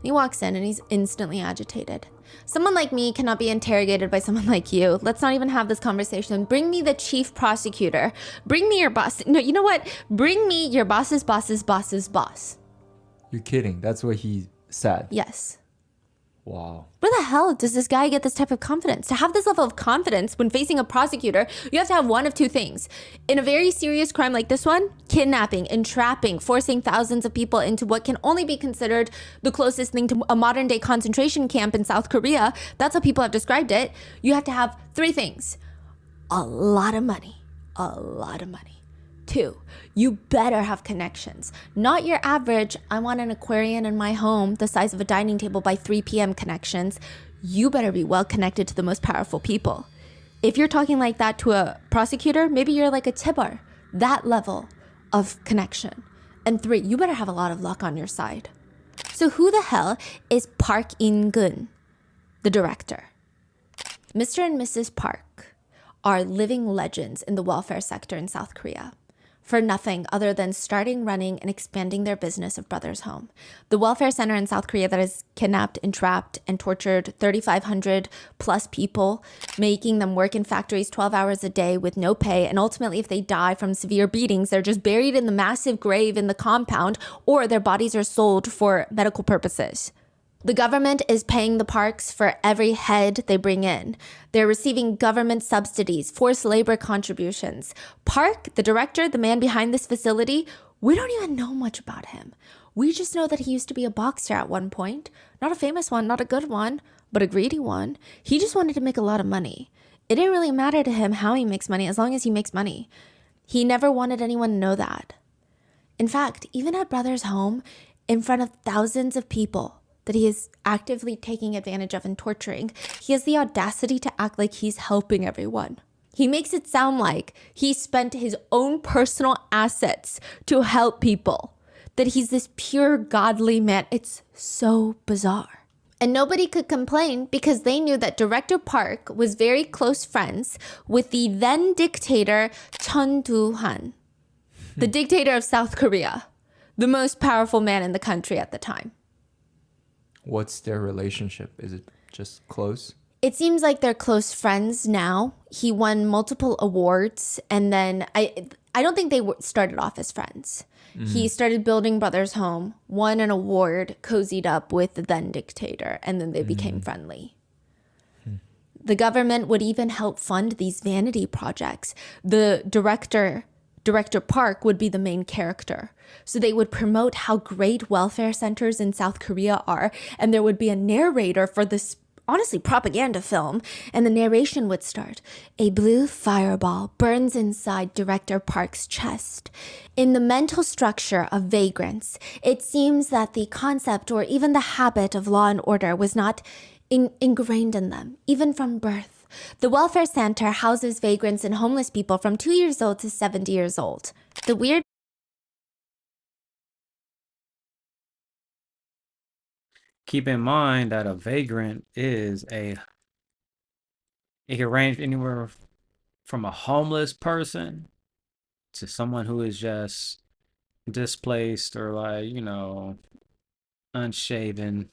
He walks in and he's instantly agitated. Someone like me cannot be interrogated by someone like you. Let's not even have this conversation. Bring me the chief prosecutor. Bring me your boss. No, you know what? Bring me your boss's boss's boss's boss. You're kidding. That's what he said. Yes. Wow. Where the hell does this guy get this type of confidence? To have this level of confidence when facing a prosecutor, you have to have one of two things. In a very serious crime like this one, kidnapping, entrapping, forcing thousands of people into what can only be considered the closest thing to a modern day concentration camp in South Korea. That's how people have described it. You have to have three things. A lot of money. A lot of money. 2, you better have connections. Not your average, I want an aquarium in my home the size of a dining table by 3 p.m. connections. You better be well connected to the most powerful people. If you're talking like that to a prosecutor, maybe you're like a tibar, that level of connection. And 3, you better have a lot of luck on your side. So who the hell is Park In-gun, the director? Mr. and Mrs. Park are living legends in the welfare sector in South Korea. For nothing other than starting, running, and expanding their business of Brothers Home. The welfare center in South Korea that has kidnapped, entrapped, and tortured 3,500 plus people, making them work in factories 12 hours a day with no pay, and ultimately if they die from severe beatings, they're just buried in the massive grave in the compound, or their bodies are sold for medical purposes. The government is paying the Parks for every head they bring in. They're receiving government subsidies, forced labor contributions. Park, the director, the man behind this facility, we don't even know much about him. We just know that he used to be a boxer at one point. Not a famous one, not a good one, but a greedy one. He just wanted to make a lot of money. It didn't really matter to him how he makes money as long as he makes money. He never wanted anyone to know that. In fact, even at Brothers Home, in front of thousands of people, that he is actively taking advantage of and torturing, he has the audacity to act like he's helping everyone. He makes it sound like he spent his own personal assets to help people, that he's this pure godly man. It's so bizarre. And nobody could complain because they knew that Director Park was very close friends with the then dictator Chun Doo-han, the dictator of South Korea, the most powerful man in the country at the time. What's their relationship? Is it just close? It seems like they're close friends now. He won multiple awards, and then I don't think they started off as friends. He started building Brothers Home, won an award, cozied up with the then dictator, and then they became friendly. The government would even help fund these vanity projects. The Director Park would be the main character. So they would promote how great welfare centers in South Korea are, and there would be a narrator for this honestly propaganda film, and the narration would start. A blue fireball burns inside Director Park's chest. In the mental structure of vagrants, it seems that the concept or even the habit of law and order was not ingrained in them, even from birth. The welfare center houses vagrants and homeless people from 2 years old to 70 years old. The weird Keep in mind that a vagrant it can range anywhere from a homeless person to someone who is just displaced or like, unshaven,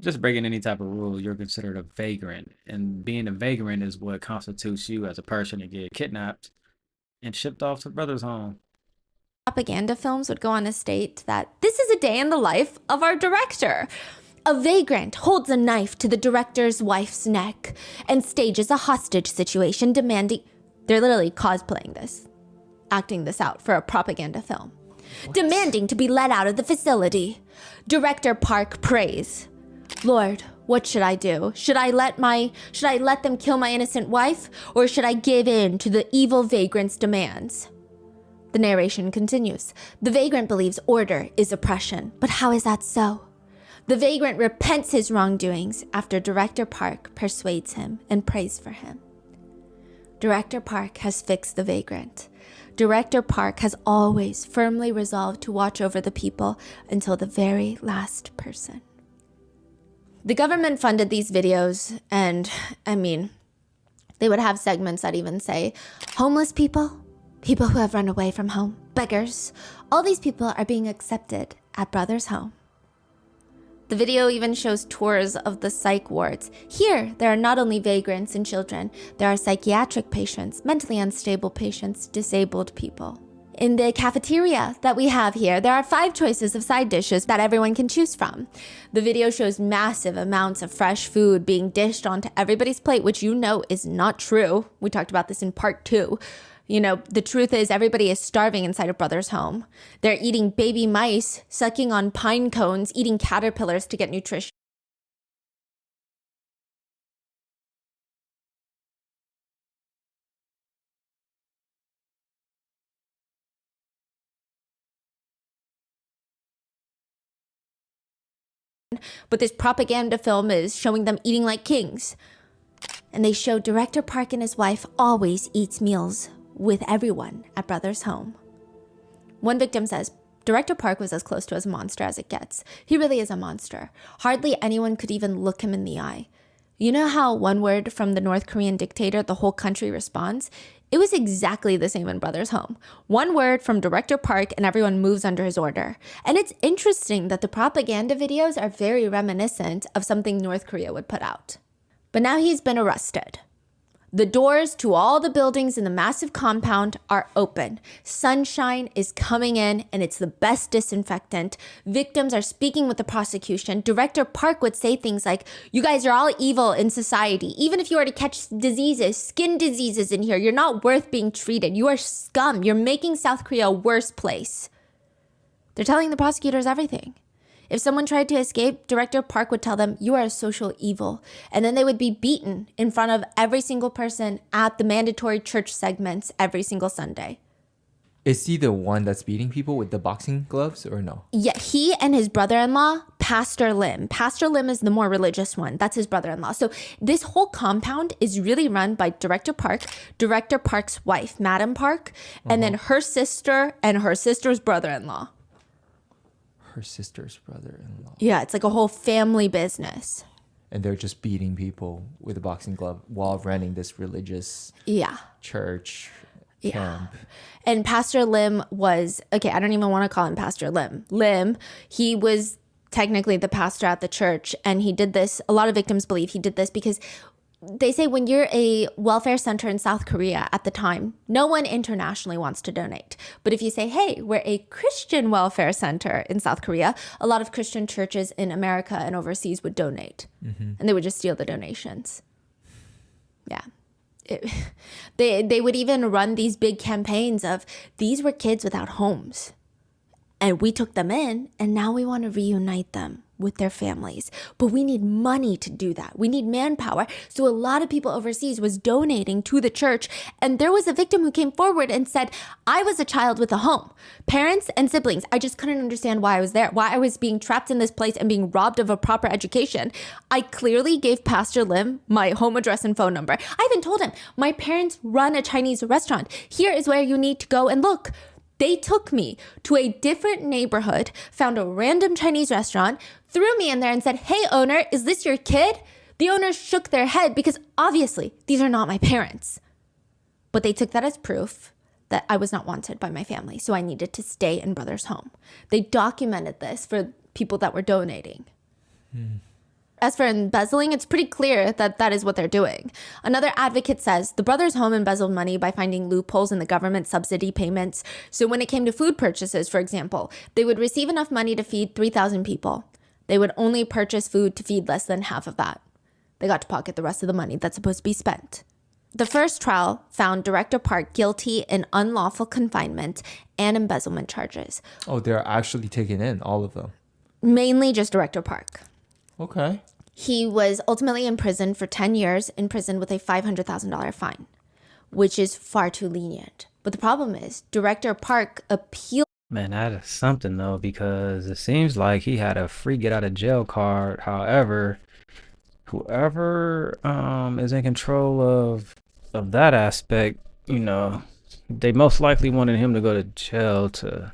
just breaking any type of rule, you're considered a vagrant. And being a vagrant is what constitutes you as a person to get kidnapped and shipped off to brother's home. propaganda films would go on to state that this is a day in the life of our director. A vagrant holds a knife to the director's wife's neck and stages a hostage situation demanding... They're literally cosplaying this, acting this out for a propaganda film. What? Demanding to be let out of the facility. Director Park prays. Lord, what should I do? Should I let them kill my innocent wife, or should I give in to the evil vagrant's demands? The narration continues. The vagrant believes order is oppression, but how is that so? The vagrant repents his wrongdoings after Director Park persuades him and prays for him. Director Park has fixed the vagrant. Director Park has always firmly resolved to watch over the people until the very last person. The government funded these videos, and they would have segments that even say, homeless people, people who have run away from home, beggars, all these people are being accepted at Brothers Home. The video even shows tours of the psych wards. Here, there are not only vagrants and children, there are psychiatric patients, mentally unstable patients, disabled people. In the cafeteria that we have here, there are 5 choices of side dishes that everyone can choose from. The video shows massive amounts of fresh food being dished onto everybody's plate, which is not true. We talked about this in part 2. The truth is everybody is starving inside of Brothers Home. They're eating baby mice, sucking on pine cones, eating caterpillars to get nutrition. But this propaganda film is showing them eating like kings. And they show Director Park and his wife always eats meals with everyone at Brothers Home. One victim says, Director Park was as close to a monster as it gets. He really is a monster. Hardly anyone could even look him in the eye. You know how one word from the North Korean dictator, the whole country responds? It was exactly the same in Brothers Home. One word from Director Park and everyone moves under his order. And it's interesting that the propaganda videos are very reminiscent of something North Korea would put out. But now he's been arrested. The doors to all the buildings in the massive compound are open. Sunshine is coming in, and it's the best disinfectant. Victims are speaking with the prosecution. Director Park would say things like, you guys are all evil in society. Even if you were to catch diseases, skin diseases in here, you're not worth being treated. You are scum. You're making South Korea a worse place. They're telling the prosecutors everything. If someone tried to escape, Director Park would tell them, you are a social evil. And then they would be beaten in front of every single person at the mandatory church segments every single Sunday. Is he the one that's beating people with the boxing gloves or no? Yeah, he and his brother-in-law, Pastor Lim. Pastor Lim is the more religious one. That's his brother-in-law. So this whole compound is really run by Director Park, Director Park's wife, Madam Park, and then her sister and her sister's brother-in-law. Her sister's brother-in-law. Yeah, it's like a whole family business. And they're just beating people with a boxing glove while running this religious church camp. And Pastor Lim was, okay, I don't even want to call him Pastor Lim. Lim, he was technically the pastor at the church. And he did this. A lot of victims believe he did this because they say when you're a welfare center in South Korea at the time, no one internationally wants to donate. But if you say, hey, we're a Christian welfare center in South Korea, a lot of Christian churches in America and overseas would donate. And they would just steal the donations. Yeah. They would even run these big campaigns of these were kids without homes. And we took them in, and now we want to reunite them with their families. But we need money to do that. We need manpower. So a lot of people overseas was donating to the church. And there was a victim who came forward and said, I was a child with a home, parents and siblings. I just couldn't understand why I was there, why I was being trapped in this place and being robbed of a proper education. I clearly gave Pastor Lim my home address and phone number. I even told him, my parents run a Chinese restaurant. Here is where you need to go and look. They took me to a different neighborhood, found a random Chinese restaurant, threw me in there and said, hey, owner, is this your kid? The owners shook their head because obviously these are not my parents. But they took that as proof that I was not wanted by my family, so I needed to stay in brother's home. They documented this for people that were donating. As for embezzling, it's pretty clear that that is what they're doing. Another advocate says the brothers' home embezzled money by finding loopholes in the government subsidy payments. So when it came to food purchases, for example, they would receive enough money to feed 3,000 people. They would only purchase food to feed less than half of that. They got to pocket the rest of the money that's supposed to be spent. The first trial found Director Park guilty in unlawful confinement and embezzlement charges. Oh, they're actually taking in all of them. Mainly just Director Park. Okay. He was ultimately imprisoned for 10 years in prison with a $500,000 fine, which is far too lenient. But the problem is, Director Park appealed. Man, that is something though, because it seems like he had a free get out of jail card. However, whoever is in control of that aspect, you know, they most likely wanted him to go to jail to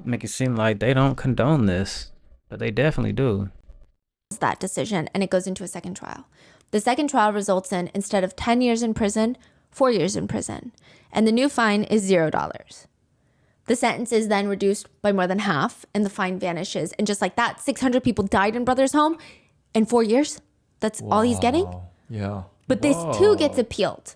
make it seem like they don't condone this, but they definitely do. That decision, and it goes into a second trial. The second trial results in, instead of 10 years in prison, 4 years in prison, and the new fine is $0. The sentence is then reduced by more than half, and the fine vanishes. And just like that, 600 people died in brother's home in 4 years. That's all he's getting. Yeah. But this too gets appealed.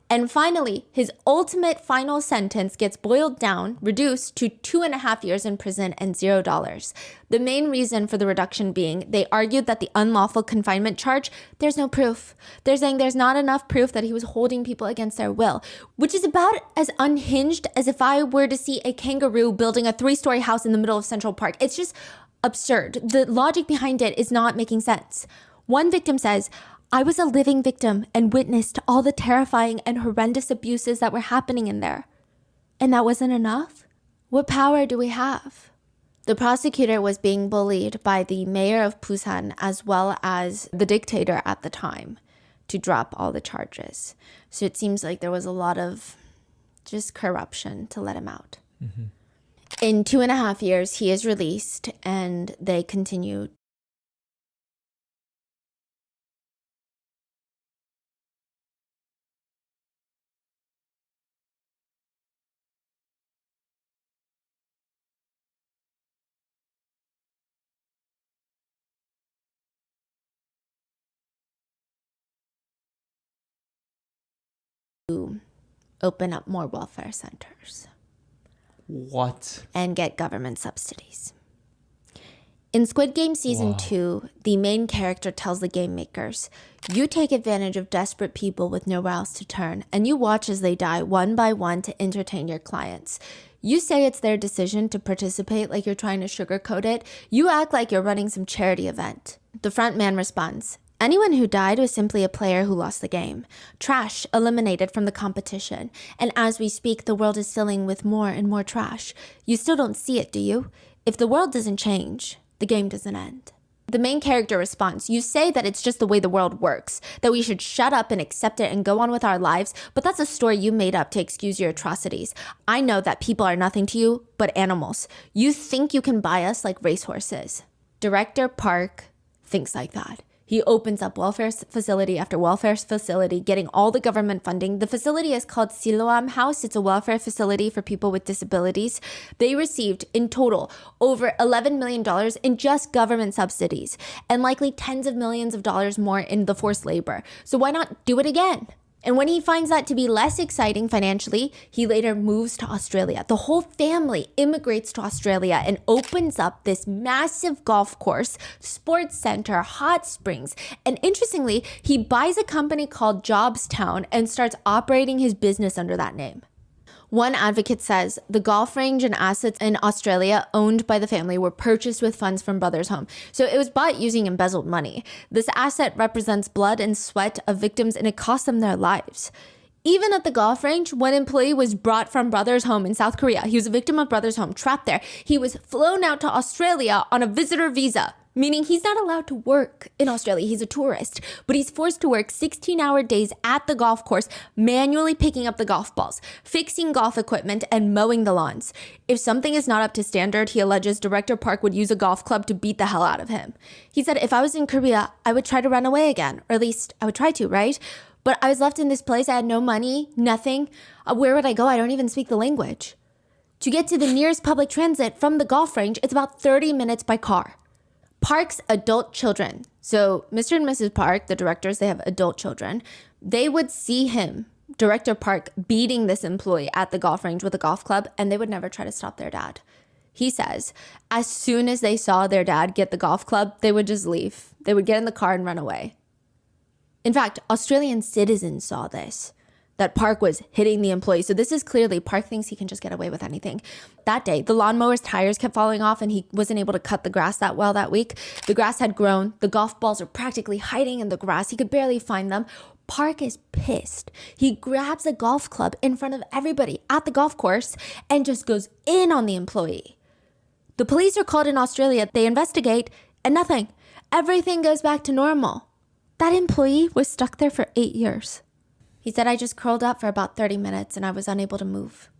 And finally, his ultimate final sentence gets boiled down, reduced to 2.5 years in prison and $0. The main reason for the reduction being they argued that the unlawful confinement charge, there's no proof. They're saying there's not enough proof that he was holding people against their will, which is about as unhinged as if I were to see a kangaroo building a 3-story house in the middle of Central Park. It's just absurd. The logic behind it is not making sense. One victim says, I was a living victim and witnessed all the terrifying and horrendous abuses that were happening in there. And that wasn't enough? What power do we have? The prosecutor was being bullied by the mayor of Busan as well as the dictator at the time to drop all the charges. So it seems like there was a lot of just corruption to let him out. In 2.5 years, he is released and they continue open up more welfare centers. What? And get government subsidies. In Squid Game Season 2, the main character tells the game makers, you take advantage of desperate people with nowhere else to turn, and you watch as they die one by one to entertain your clients. You say it's their decision to participate like you're trying to sugarcoat it. You act like you're running some charity event. The front man responds, anyone who died was simply a player who lost the game. Trash eliminated from the competition. And as we speak, the world is filling with more and more trash. You still don't see it, do you? If the world doesn't change, the game doesn't end. The main character responds, you say that it's just the way the world works, that we should shut up and accept it and go on with our lives, but that's a story you made up to excuse your atrocities. I know that people are nothing to you but animals. You think you can buy us like racehorses. Director Park thinks like that. He opens up welfare facility after welfare facility, getting all the government funding. The facility is called Siloam House. It's a welfare facility for people with disabilities. They received in total over $11 million in just government subsidies and likely tens of millions of dollars more in the forced labor. So why not do it again? And when he finds that to be less exciting financially, he later moves to Australia. The whole family immigrates to Australia and opens up this massive golf course, sports center, hot springs. And interestingly, he buys a company called Jobstown and starts operating his business under that name. One advocate says the golf range and assets in Australia owned by the family were purchased with funds from Brothers Home. So it was bought using embezzled money. This asset represents blood and sweat of victims, and it cost them their lives. Even at the golf range, one employee was brought from Brothers Home in South Korea. He was a victim of Brothers Home, trapped there. He was flown out to Australia on a visitor visa, meaning he's not allowed to work in Australia. He's a tourist, but he's forced to work 16-hour days at the golf course, manually picking up the golf balls, fixing golf equipment, and mowing the lawns. If something is not up to standard, he alleges Director Park would use a golf club to beat the hell out of him. He said, if I was in Korea, I would try to run away again, or at least I would try to, right? But I was left in this place. I had no money, nothing. Where would I go? I don't even speak the language. To get to the nearest public transit from the golf range, it's about 30 minutes by car. Park's adult children. So Mr. and Mrs. Park, the directors, they have adult children. They would see him, Director Park, beating this employee at the golf range with a golf club, and they would never try to stop their dad. He says, as soon as they saw their dad get the golf club, they would just leave. They would get in the car and run away. In fact, Australian citizens saw this, that Park was hitting the employee. So this is clearly Park thinks he can just get away with anything. That day, the lawnmower's tires kept falling off and he wasn't able to cut the grass that well that week. The grass had grown. The golf balls are practically hiding in the grass. He could barely find them. Park is pissed. He grabs a golf club in front of everybody at the golf course and just goes in on the employee. The police are called in Australia. They investigate and nothing. Everything goes back to normal. That employee was stuck there for 8 years. He said, I just curled up for about 30 minutes and I was unable to move.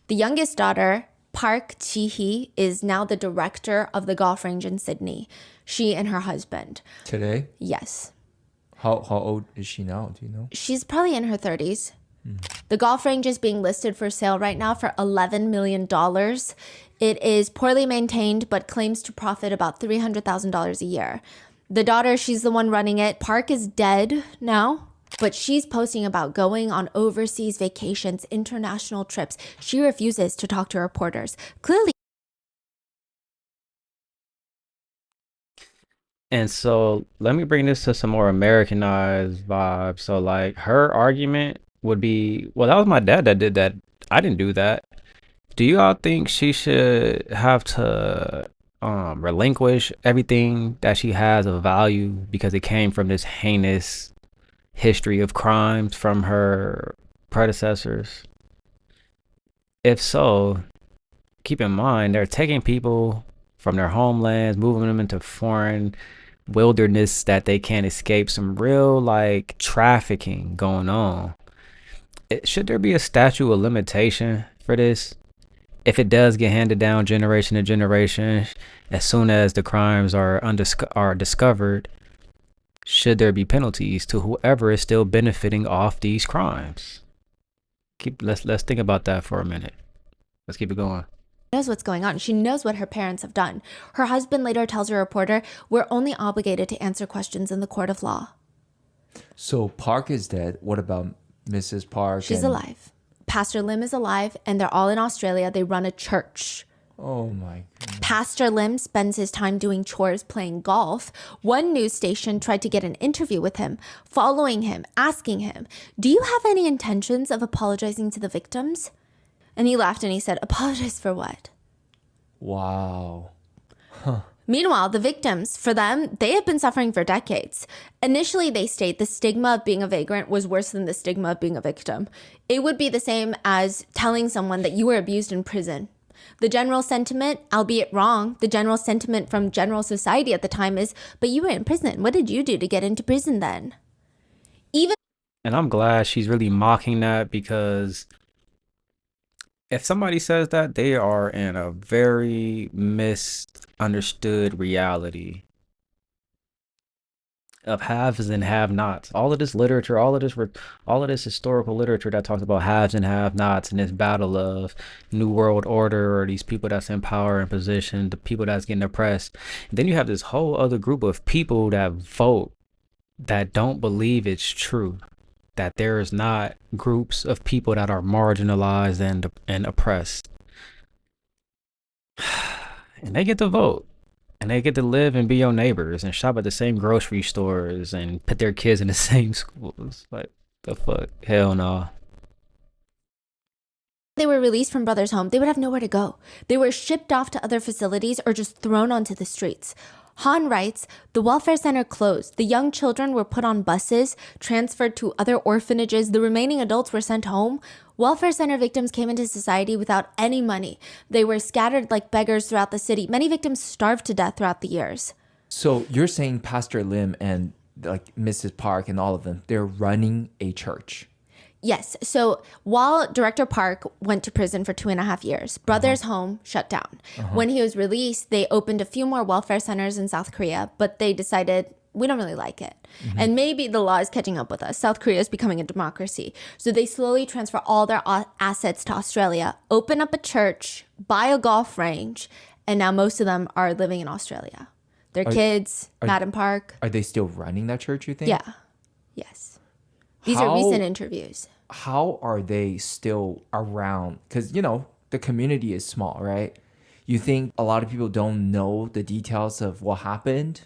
The youngest daughter, Park Chi-hee, is now the director of the golf range in Sydney. She and her husband. Today? Yes. How old is she now? Do you know? She's probably in her 30s. The golf range is being listed for sale right now for $11 million. It is poorly maintained, but claims to profit about $300,000 a year. The daughter, she's the one running it. Park is dead now, but she's posting about going on overseas vacations, international trips. She refuses to talk to reporters. Clearly. And so let me bring this to some more Americanized vibes. So like her argument would be, well, that was my dad that did that. I didn't do that. Do you all think she should have to relinquish everything that she has of value because it came from this heinous history of crimes from her predecessors? If so, keep in mind they're taking people from their homelands, moving them into foreign wilderness that they can't escape. Some real like trafficking going on. Should there be a statute of limitation for this? If it does get handed down generation to generation, as soon as the crimes are discovered, should there be penalties to whoever is still benefiting off these crimes? Let's think about that for a minute. Let's keep it going. Knows what's going on. She knows what her parents have done. Her husband later tells a reporter, we're only obligated to answer questions in the court of law. So Park is dead. What about Mrs. Park? She's alive. Pastor Lim is alive, and they're all in Australia. They run a church. Oh my goodness. Pastor Lim spends his time doing chores, playing golf. One news station tried to get an interview with him, following him, asking him, do you have any intentions of apologizing to the victims? And he laughed and he said, apologize for what? Wow. Huh. Meanwhile, the victims, for them, they have been suffering for decades. Initially, they state the stigma of being a vagrant was worse than the stigma of being a victim. It would be the same as telling someone that you were abused in prison. The general sentiment, albeit wrong, the general sentiment from general society at the time is, but you were in prison. What did you do to get into prison then? And I'm glad she's really mocking that, because if somebody says that, they are in a very misunderstood reality. of haves and have-nots. All of this literature, all of this historical literature that talks about haves and have-nots and this battle of new world order or these people that's in power and position, the people that's getting oppressed. And then you have this whole other group of people that vote that don't believe it's true, that there is not groups of people that are marginalized and oppressed. And they get to vote. And they get to live and be your neighbors and shop at the same grocery stores and put their kids in the same schools. Like, the fuck? Hell no. They were released from Brothers Home, they would have nowhere to go. They were shipped off to other facilities or just thrown onto the streets. Han writes, the welfare center closed. The young children were put on buses, transferred to other orphanages. The remaining adults were sent home. Welfare center victims came into society without any money. They were scattered like beggars throughout the city. Many victims starved to death throughout the years. So you're saying Pastor Lim and like Mrs. Park and all of them, they're running a church. Yes. So while Director Park went to prison for 2.5 years, Brothers Home shut down. When he was released, they opened a few more welfare centers in South Korea, but they decided, we don't really like it. And maybe the law is catching up with us. South Korea is becoming a democracy. So they slowly transfer all their assets to Australia, open up a church, buy a golf range, and now most of them are living in Australia. Their kids, Madden Park. Are they still running that church, you think? Yeah. Yes. These are recent interviews. How are they still around? Because, you know, the community is small, right? You think a lot of people don't know the details of what happened?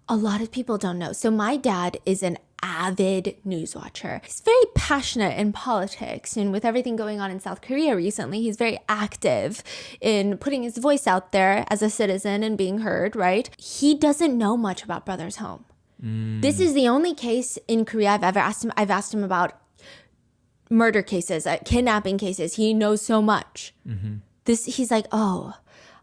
A lot of people don't know. So my dad is an avid news watcher. He's very passionate in politics, and with everything going on in South Korea recently, he's very active in putting his voice out there as a citizen and being heard, right? He doesn't know much about Brothers Home. This is the only case in Korea I've ever asked him. I've asked him about murder cases, kidnapping cases. He knows so much. He's like, oh,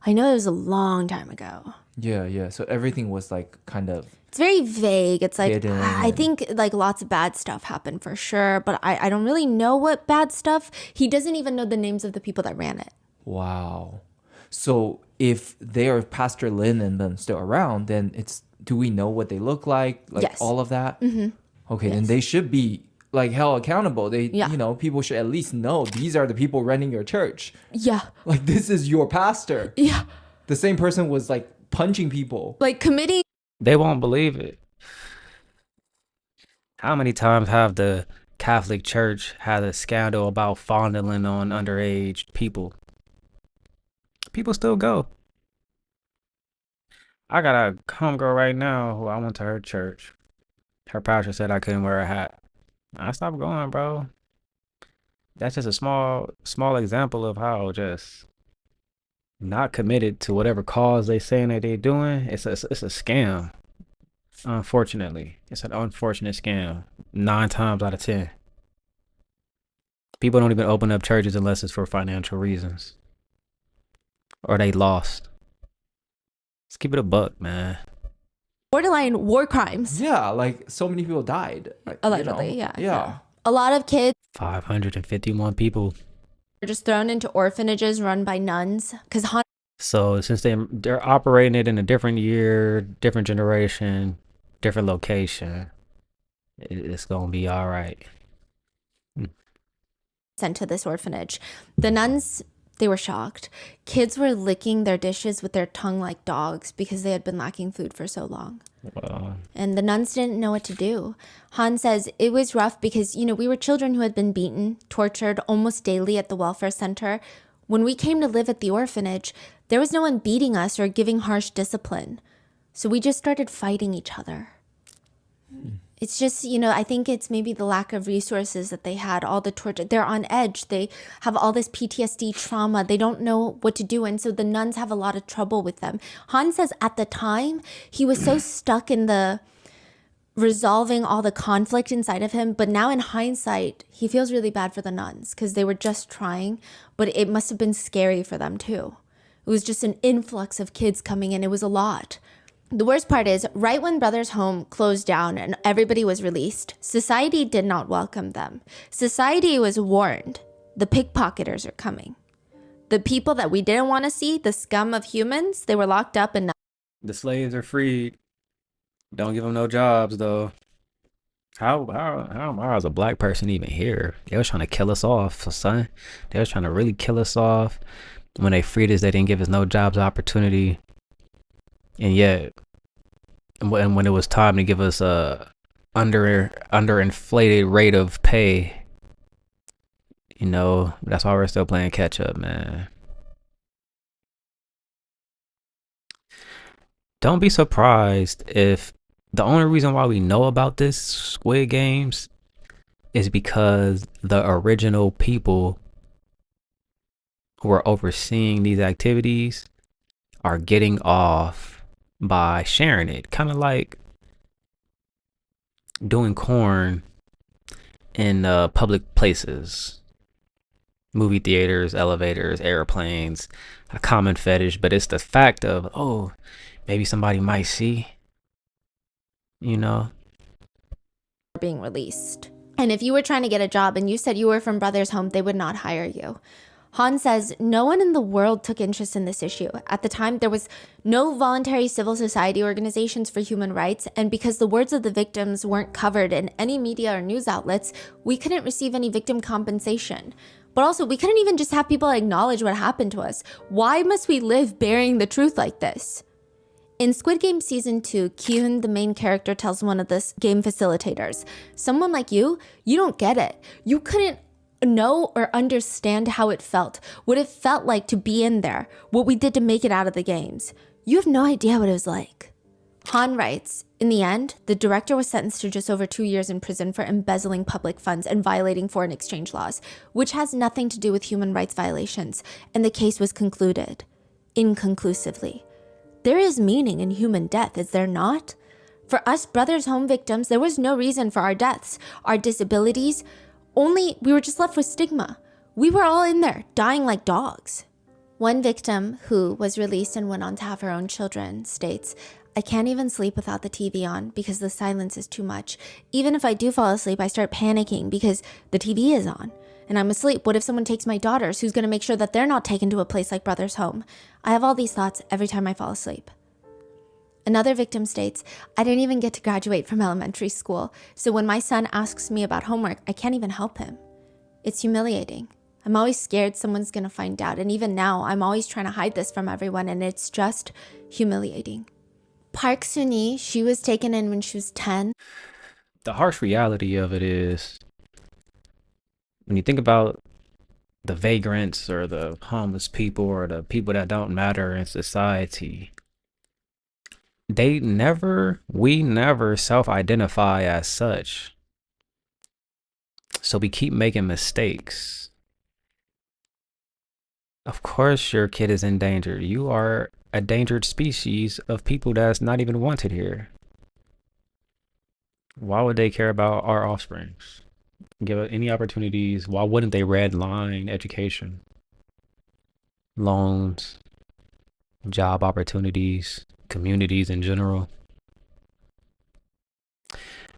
I know it was a long time ago. Yeah. So everything was like kind of... It's very vague. It's like, hidden. I think like lots of bad stuff happened for sure, but I don't really know what bad stuff. He doesn't even know the names of the people that ran it. Wow. So if they are Pastor Lin and them still around, then do we know what they look like? Like Yes. all of that? Okay, then they should be like held accountable. Yeah. You know, people should at least know these are the people running your church. Yeah. Like this is your pastor. Yeah. The same person was like punching people. Like committing. They won't believe it. How many times have the Catholic Church had a scandal about fondling on underage people? People still go. I got a homegirl right now who I went to her church. Her pastor said I couldn't wear a hat. I stopped going, bro. That's just a small example of how just not committed to whatever cause they saying that they're doing. It's a scam. Unfortunately, it's an unfortunate scam. 9 times out of 10, people don't even open up churches unless it's for financial reasons or they lost. Let's keep it a buck, man. Borderline war crimes. Yeah, like so many people died. Like, Allegedly, you know? yeah. A lot of kids 551 people. are just thrown into orphanages run by nuns because So since they're operating it in a different year, different generation, different location, it's gonna be all right. sent to this orphanage. The nuns, they were shocked. Kids were licking their dishes with their tongue like dogs because they had been lacking food for so long. And the nuns didn't know what to do. Han says it was rough because, we were children who had been beaten, tortured almost daily at the welfare center. When we came to live at the orphanage, there was no one beating us or giving harsh discipline. So we just started fighting each other. It's just, I think it's maybe the lack of resources that they had, all the torture. They're on edge. They have all this PTSD trauma. They don't know what to do. And so the nuns have a lot of trouble with them. Han says at the time, he was so stuck in the resolving all the conflict inside of him. But now in hindsight, he feels really bad for the nuns because they were just trying. But it must have been scary for them too. It was just an influx of kids coming in. It was a lot. The worst part is, right when Brothers Home closed down and everybody was released, society did not welcome them. Society was warned, the pickpocketers are coming. The people that we didn't want to see, the scum of humans, they were locked up and the slaves are freed. Don't give them no jobs though. How is a black person even here? They was trying to kill us off, son. They was trying to really kill us off. When they freed us, they didn't give us no jobs opportunity. And yet, when it was time to give us a underinflated rate of pay, you know, that's why we're still playing catch up, man. Don't be surprised if the only reason why we know about this Squid Games is because the original people who are overseeing these activities are getting off by sharing it. Kind of like doing corn in public places, movie theaters, elevators, airplanes, a common fetish, but it's the fact of, oh, maybe somebody might see, you know. Being released. And if you were trying to get a job and you said you were from Brothers Home, they would not hire you. Han says no one in the world took interest in this issue. At the time, there was no voluntary civil society organizations for human rights, and because the words of the victims weren't covered in any media or news outlets, we couldn't receive any victim compensation. But also, we couldn't even just have people acknowledge what happened to us. Why must we live burying the truth like this? In Squid Game Season 2, Kyun, the main character, tells one of the game facilitators, someone like you don't get it. You couldn't know or understand how it felt, what it felt like to be in there, what we did to make it out of the games. You have no idea what it was like. Han writes, in the end, the director was sentenced to just over 2 years in prison for embezzling public funds and violating foreign exchange laws, which has nothing to do with human rights violations, and the case was concluded inconclusively. There is meaning in human death, is there not? For us Brothers Home victims, there was no reason for our deaths, our disabilities, only we were just left with stigma. We were all in there, dying like dogs. One victim, who was released and went on to have her own children, states, I can't even sleep without the TV on because the silence is too much. Even if I do fall asleep, I start panicking because the TV is on. And I'm asleep. What if someone takes my daughters? Who's going to make sure that they're not taken to a place like Brothers Home? I have all these thoughts every time I fall asleep. Another victim states, I didn't even get to graduate from elementary school, so when my son asks me about homework, I can't even help him. It's humiliating. I'm always scared someone's gonna find out, and even now, I'm always trying to hide this from everyone, and it's just humiliating. Park Soon-hee, she was taken in when she was 10. The harsh reality of it is, when you think about the vagrants or the homeless people or the people that don't matter in society, we never self-identify as such. So we keep making mistakes. Of course your kid is in danger. You are a endangered species of people that's not even wanted here. Why would they care about our offsprings? Give it any opportunities? Why wouldn't they redline education, loans, job opportunities, communities in general?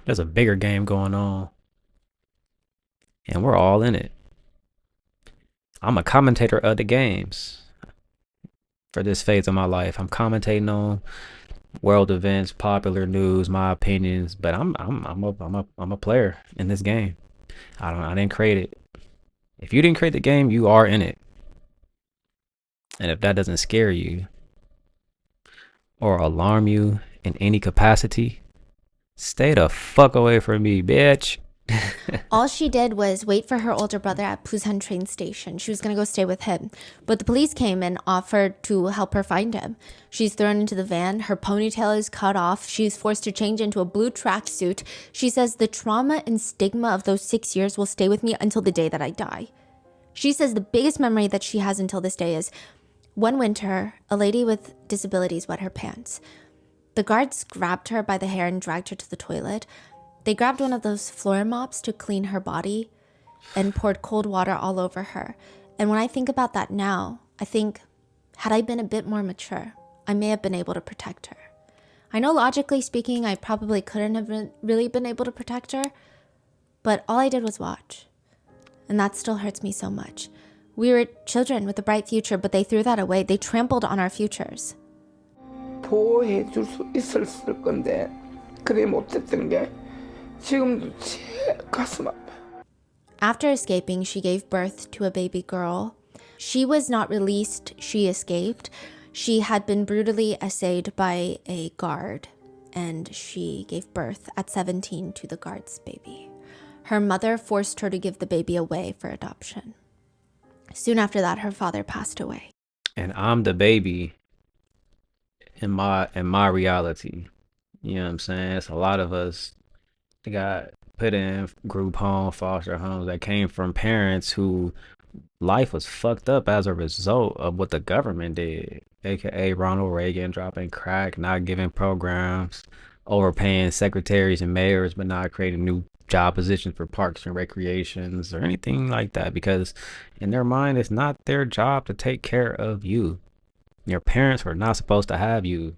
There's a bigger game going on, and we're all in it. I'm a commentator of the games for this phase of my life. I'm commentating on world events, popular news, my opinions, but I'm a player in this game. I didn't create it. If you didn't create the game, you are in it. And if that doesn't scare you or alarm you in any capacity, stay the fuck away from me, bitch. All she did was wait for her older brother at Busan train station. She was going to go stay with him. But the police came and offered to help her find him. She's thrown into the van. Her ponytail is cut off. She's forced to change into a blue tracksuit. She says the trauma and stigma of those 6 years will stay with me until the day that I die. She says the biggest memory that she has until this day is one winter, a lady with disabilities wet her pants. The guards grabbed her by the hair and dragged her to the toilet. They grabbed one of those floor mops to clean her body and poured cold water all over her. And when I think about that now, I think, had I been a bit more mature, I may have been able to protect her. I know logically speaking, I probably couldn't have really been able to protect her, but all I did was watch. And that still hurts me so much. We were children with a bright future, but they threw that away. They trampled on our futures. 보호해 줄 수 있었을 건데 그들이 못했던 게 지금도 제 가슴 아파. After escaping, she gave birth to a baby girl. She was not released, she escaped. She had been brutally essayed by a guard, and she gave birth at 17 to the guard's baby. Her mother forced her to give the baby away for adoption. Soon after that, her father passed away. And I'm the baby in my reality. You know what I'm saying? It's a lot of us that got put in group home, foster homes that came from parents who life was fucked up as a result of what the government did, aka Ronald Reagan dropping crack, not giving programs, overpaying secretaries and mayors, but not creating new job positions for parks and recreations or anything like that, because in their mind it's not their job to take care of you. Your parents were not supposed to have you.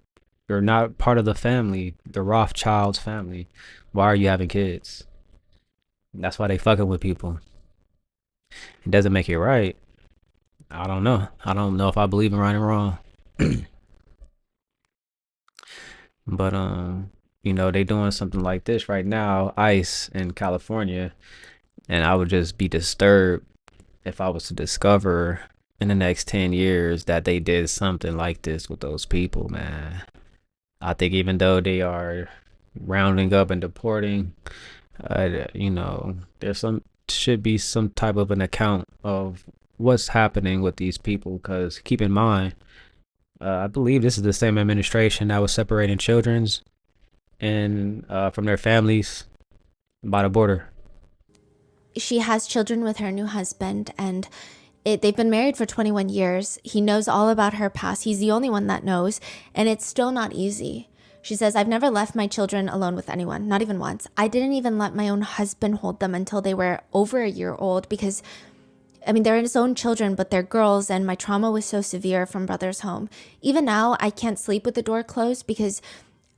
You're not part of the family, the Rothschilds family. Why are you having kids? That's why they fucking with people. It doesn't make it right. I don't know. I don't know if I believe in right and wrong. But you know, they doing something like this right now, ICE in California, and I would just be disturbed if I was to discover in the next 10 years that they did something like this with those people, man. I think even though they are rounding up and deporting, you know, should be some type of an account of what's happening with these people, because keep in mind, I believe this is the same administration that was separating children's and from their families by the border. She has children with her new husband, and they've been married for 21 years. He knows all about her past. He's the only one that knows, and it's still not easy. She says, I've never left my children alone with anyone, not even once. I didn't even let my own husband hold them until they were over a year old because, I mean, they're his own children, but they're girls, and my trauma was so severe from brother's home. Even now, I can't sleep with the door closed because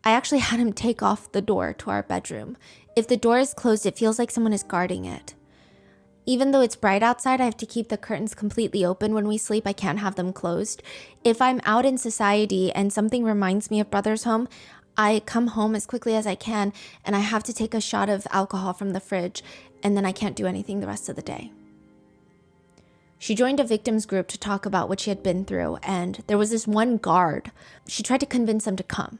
I actually had him take off the door to our bedroom. If the door is closed, it feels like someone is guarding it. Even though it's bright outside, I have to keep the curtains completely open when we sleep. I can't have them closed. If I'm out in society and something reminds me of brother's home, I come home as quickly as I can, and I have to take a shot of alcohol from the fridge, and then I can't do anything the rest of the day. She joined a victims group to talk about what she had been through, and there was this one guard. She tried to convince him to come.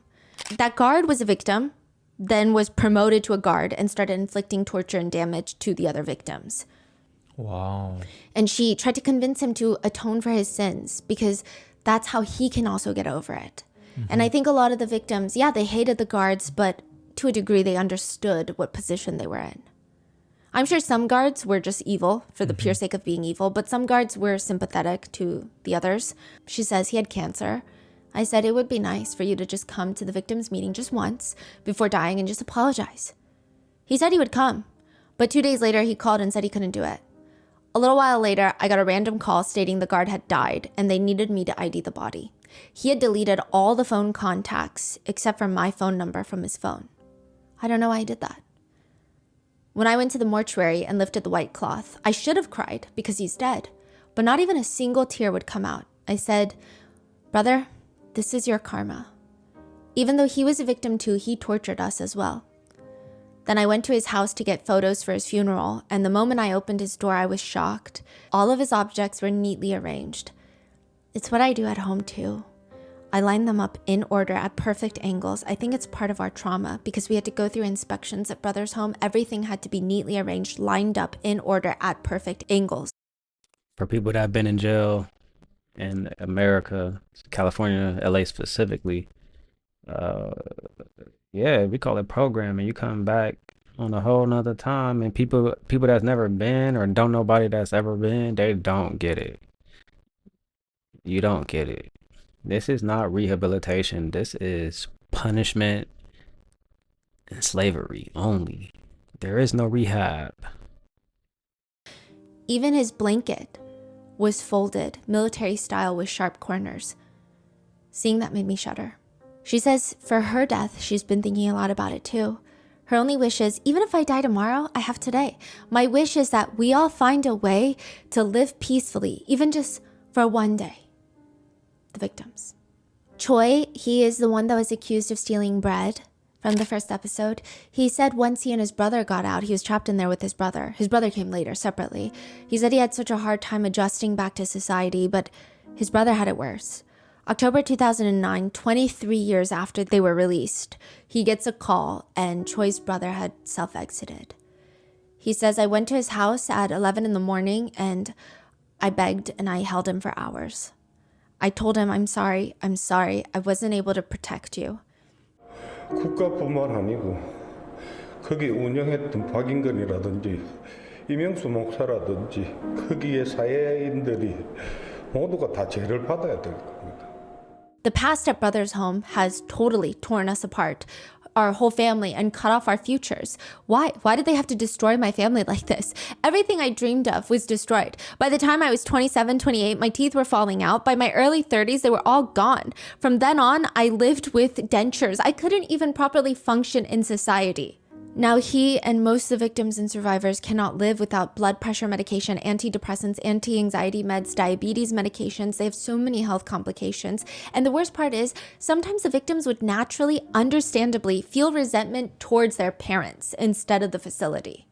That guard was a victim, then was promoted to a guard and started inflicting torture and damage to the other victims. Wow. And she tried to convince him to atone for his sins because that's how he can also get over it. Mm-hmm. And I think a lot of the victims, yeah, they hated the guards, but to a degree they understood what position they were in. I'm sure some guards were just evil for the pure sake of being evil, but some guards were sympathetic to the others. She says he had cancer. I said it would be nice for you to just come to the victims meeting just once before dying and just apologize. He said he would come, but 2 days later he called and said he couldn't do it. A little while later, I got a random call stating the guard had died and they needed me to ID the body. He had deleted all the phone contacts except for my phone number from his phone. I don't know why he did that. When I went to the mortuary and lifted the white cloth, I should have cried because he's dead, but not even a single tear would come out. I said, brother, this is your karma. Even though he was a victim too, he tortured us as well. Then I went to his house to get photos for his funeral, and the moment I opened his door, I was shocked. All of his objects were neatly arranged. It's what I do at home too. I line them up in order at perfect angles. I think it's part of our trauma because we had to go through inspections at brother's home. Everything had to be neatly arranged, lined up in order at perfect angles. For people that have been in jail in America, California, LA specifically, yeah, we call it programming. You come back on a whole nother time, and people that's never been or don't know nobody that's ever been, they don't get it. You don't get it. This is not rehabilitation. This is punishment and slavery only. There is no rehab. Even his blanket was folded, military style with sharp corners. Seeing that made me shudder. She says for her death, she's been thinking a lot about it too. Her only wish is, even if I die tomorrow, I have today. My wish is that we all find a way to live peacefully, even just for one day. The victims. Choi, he is the one that was accused of stealing bread from the first episode. He said once he and his brother got out, he was trapped in there with his brother. His brother came later, separately. He said he had such a hard time adjusting back to society, but his brother had it worse. October 2009, 23 years after they were released, he gets a call and Choi's brother had self-exited. He says, I went to his house at 11 in the morning and I begged and I held him for hours. I told him, I'm sorry, I wasn't able to protect you. 국가뿐만 아니고 거기 운영했던 박인근이라든지 이명수 목사라든지 거기에 사회인들이 모두가 다 죄를 받아야 될 겁니다. The past at Brothers Home has totally torn us apart, our whole family, and cut off our futures. Why? Why did they have to destroy my family like this? Everything I dreamed of was destroyed. By the time I was 27, 28, my teeth were falling out. By my early 30s, they were all gone. From then on, I lived with dentures. I couldn't even properly function in society. Now he and most of the victims and survivors cannot live without blood pressure medication, antidepressants, anti-anxiety meds, diabetes medications. They have so many health complications. And the worst part is, sometimes the victims would naturally, understandably, feel resentment towards their parents instead of the facility.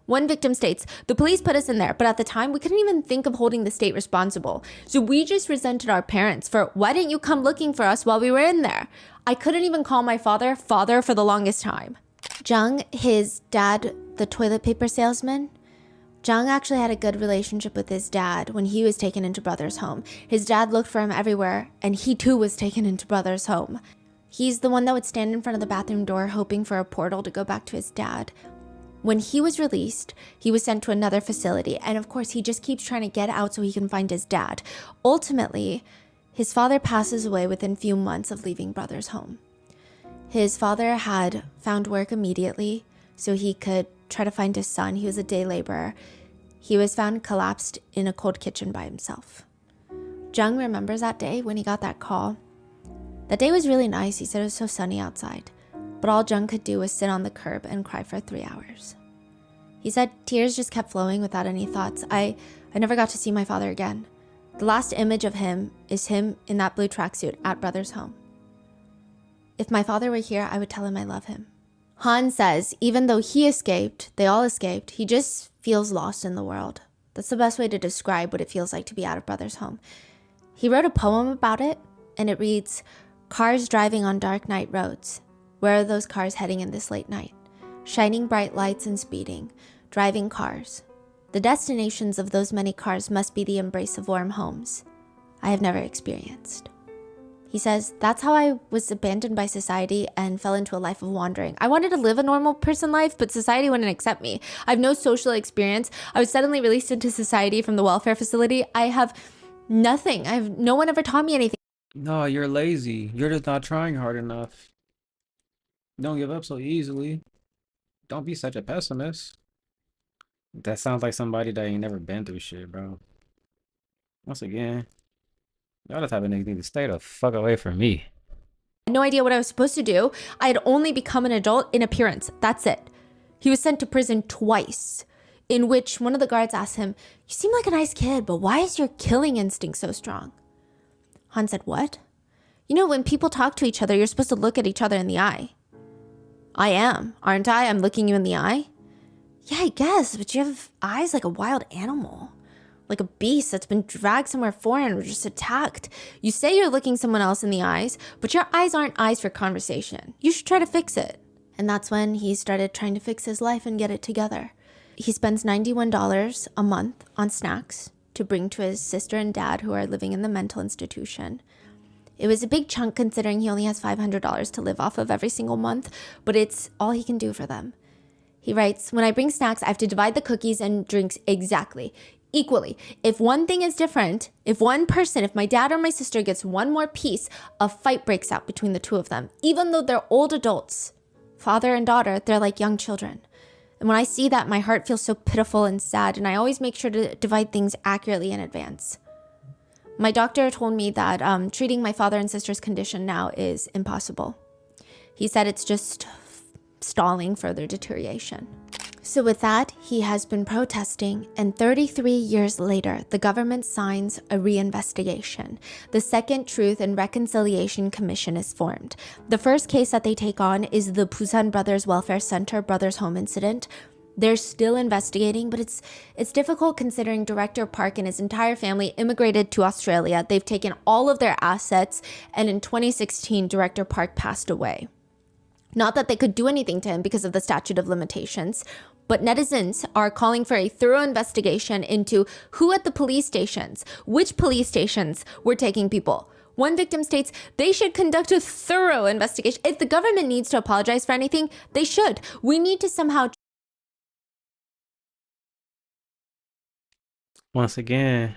One victim states, the police put us in there, but at the time, we couldn't even think of holding the state responsible. So we just resented our parents for, why didn't you come looking for us while we were in there? I couldn't even call my father for the longest time. Jung, his dad, the toilet paper salesman, Jung actually had a good relationship with his dad when he was taken into Brothers Home. His dad looked for him everywhere, and he too was taken into Brothers Home. He's the one that would stand in front of the bathroom door hoping for a portal to go back to his dad. When he was released, he was sent to another facility, and of course he just keeps trying to get out so he can find his dad. Ultimately, his father passes away within few months of leaving Brothers Home. His father had found work immediately so he could try to find his son. He was a day laborer. He was found collapsed in a cold kitchen by himself. Jung remembers that day when he got that call. That day was really nice. He said it was so sunny outside, but all Jung could do was sit on the curb and cry for 3 hours. He said tears just kept flowing without any thoughts. I never got to see my father again. The last image of him is him in that blue tracksuit at Brothers Home. If my father were here, I would tell him I love him. Han says, even though he escaped, they all escaped, he just feels lost in the world. That's the best way to describe what it feels like to be out of Brothers Home. He wrote a poem about it, and it reads, cars driving on dark night roads. Where are those cars heading in this late night? Shining bright lights and speeding, driving cars. The destinations of those many cars must be the embrace of warm homes I have never experienced. He says, that's how I was abandoned by society and fell into a life of wandering. I wanted to live a normal person life, but society wouldn't accept me. I have no social experience. I was suddenly released into society from the welfare facility. I have nothing. No one ever taught me anything. No, you're lazy. You're just not trying hard enough. Don't give up so easily. Don't be such a pessimist. That sounds like somebody that ain't never been through shit, bro. Once again, y'all just have anything to stay the fuck away from me. I had no idea what I was supposed to do. I had only become an adult in appearance. That's it. He was sent to prison twice, in which one of the guards asked him, you seem like a nice kid, but why is your killing instinct so strong? Han said, what? You know, when people talk to each other, you're supposed to look at each other in the eye. I am, aren't I? I'm looking you in the eye. Yeah, I guess, but you have eyes like a wild animal. Like a beast that's been dragged somewhere foreign or just attacked. You say you're looking someone else in the eyes, but your eyes aren't eyes for conversation. You should try to fix it. And that's when he started trying to fix his life and get it together. He spends $91 a month on snacks to bring to his sister and dad who are living in the mental institution. It was a big chunk considering he only has $500 to live off of every single month, but it's all he can do for them. He writes, when I bring snacks, I have to divide the cookies and drinks exactly, equally. If one thing is different, if my dad or my sister gets one more piece, a fight breaks out between the two of them. Even though they're old adults, father and daughter, they're like young children. And when I see that, my heart feels so pitiful and sad, and I always make sure to divide things accurately in advance. My doctor told me that treating my father and sister's condition now is impossible. He said it's just stalling further deterioration. So with that, he has been protesting, and 33 years later, the government signs a reinvestigation. The Second Truth and Reconciliation Commission is formed. The first case that they take on is the Busan Brothers Welfare Center Brothers Home incident. They're still investigating, but it's difficult considering Director Park and his entire family immigrated to Australia. They've taken all of their assets, and in 2016, Director Park passed away. Not that they could do anything to him because of the statute of limitations, but netizens are calling for a thorough investigation into who at the police stations, which police stations were taking people. One victim states they should conduct a thorough investigation. If the government needs to apologize for anything, they should. We need to somehow. Once again,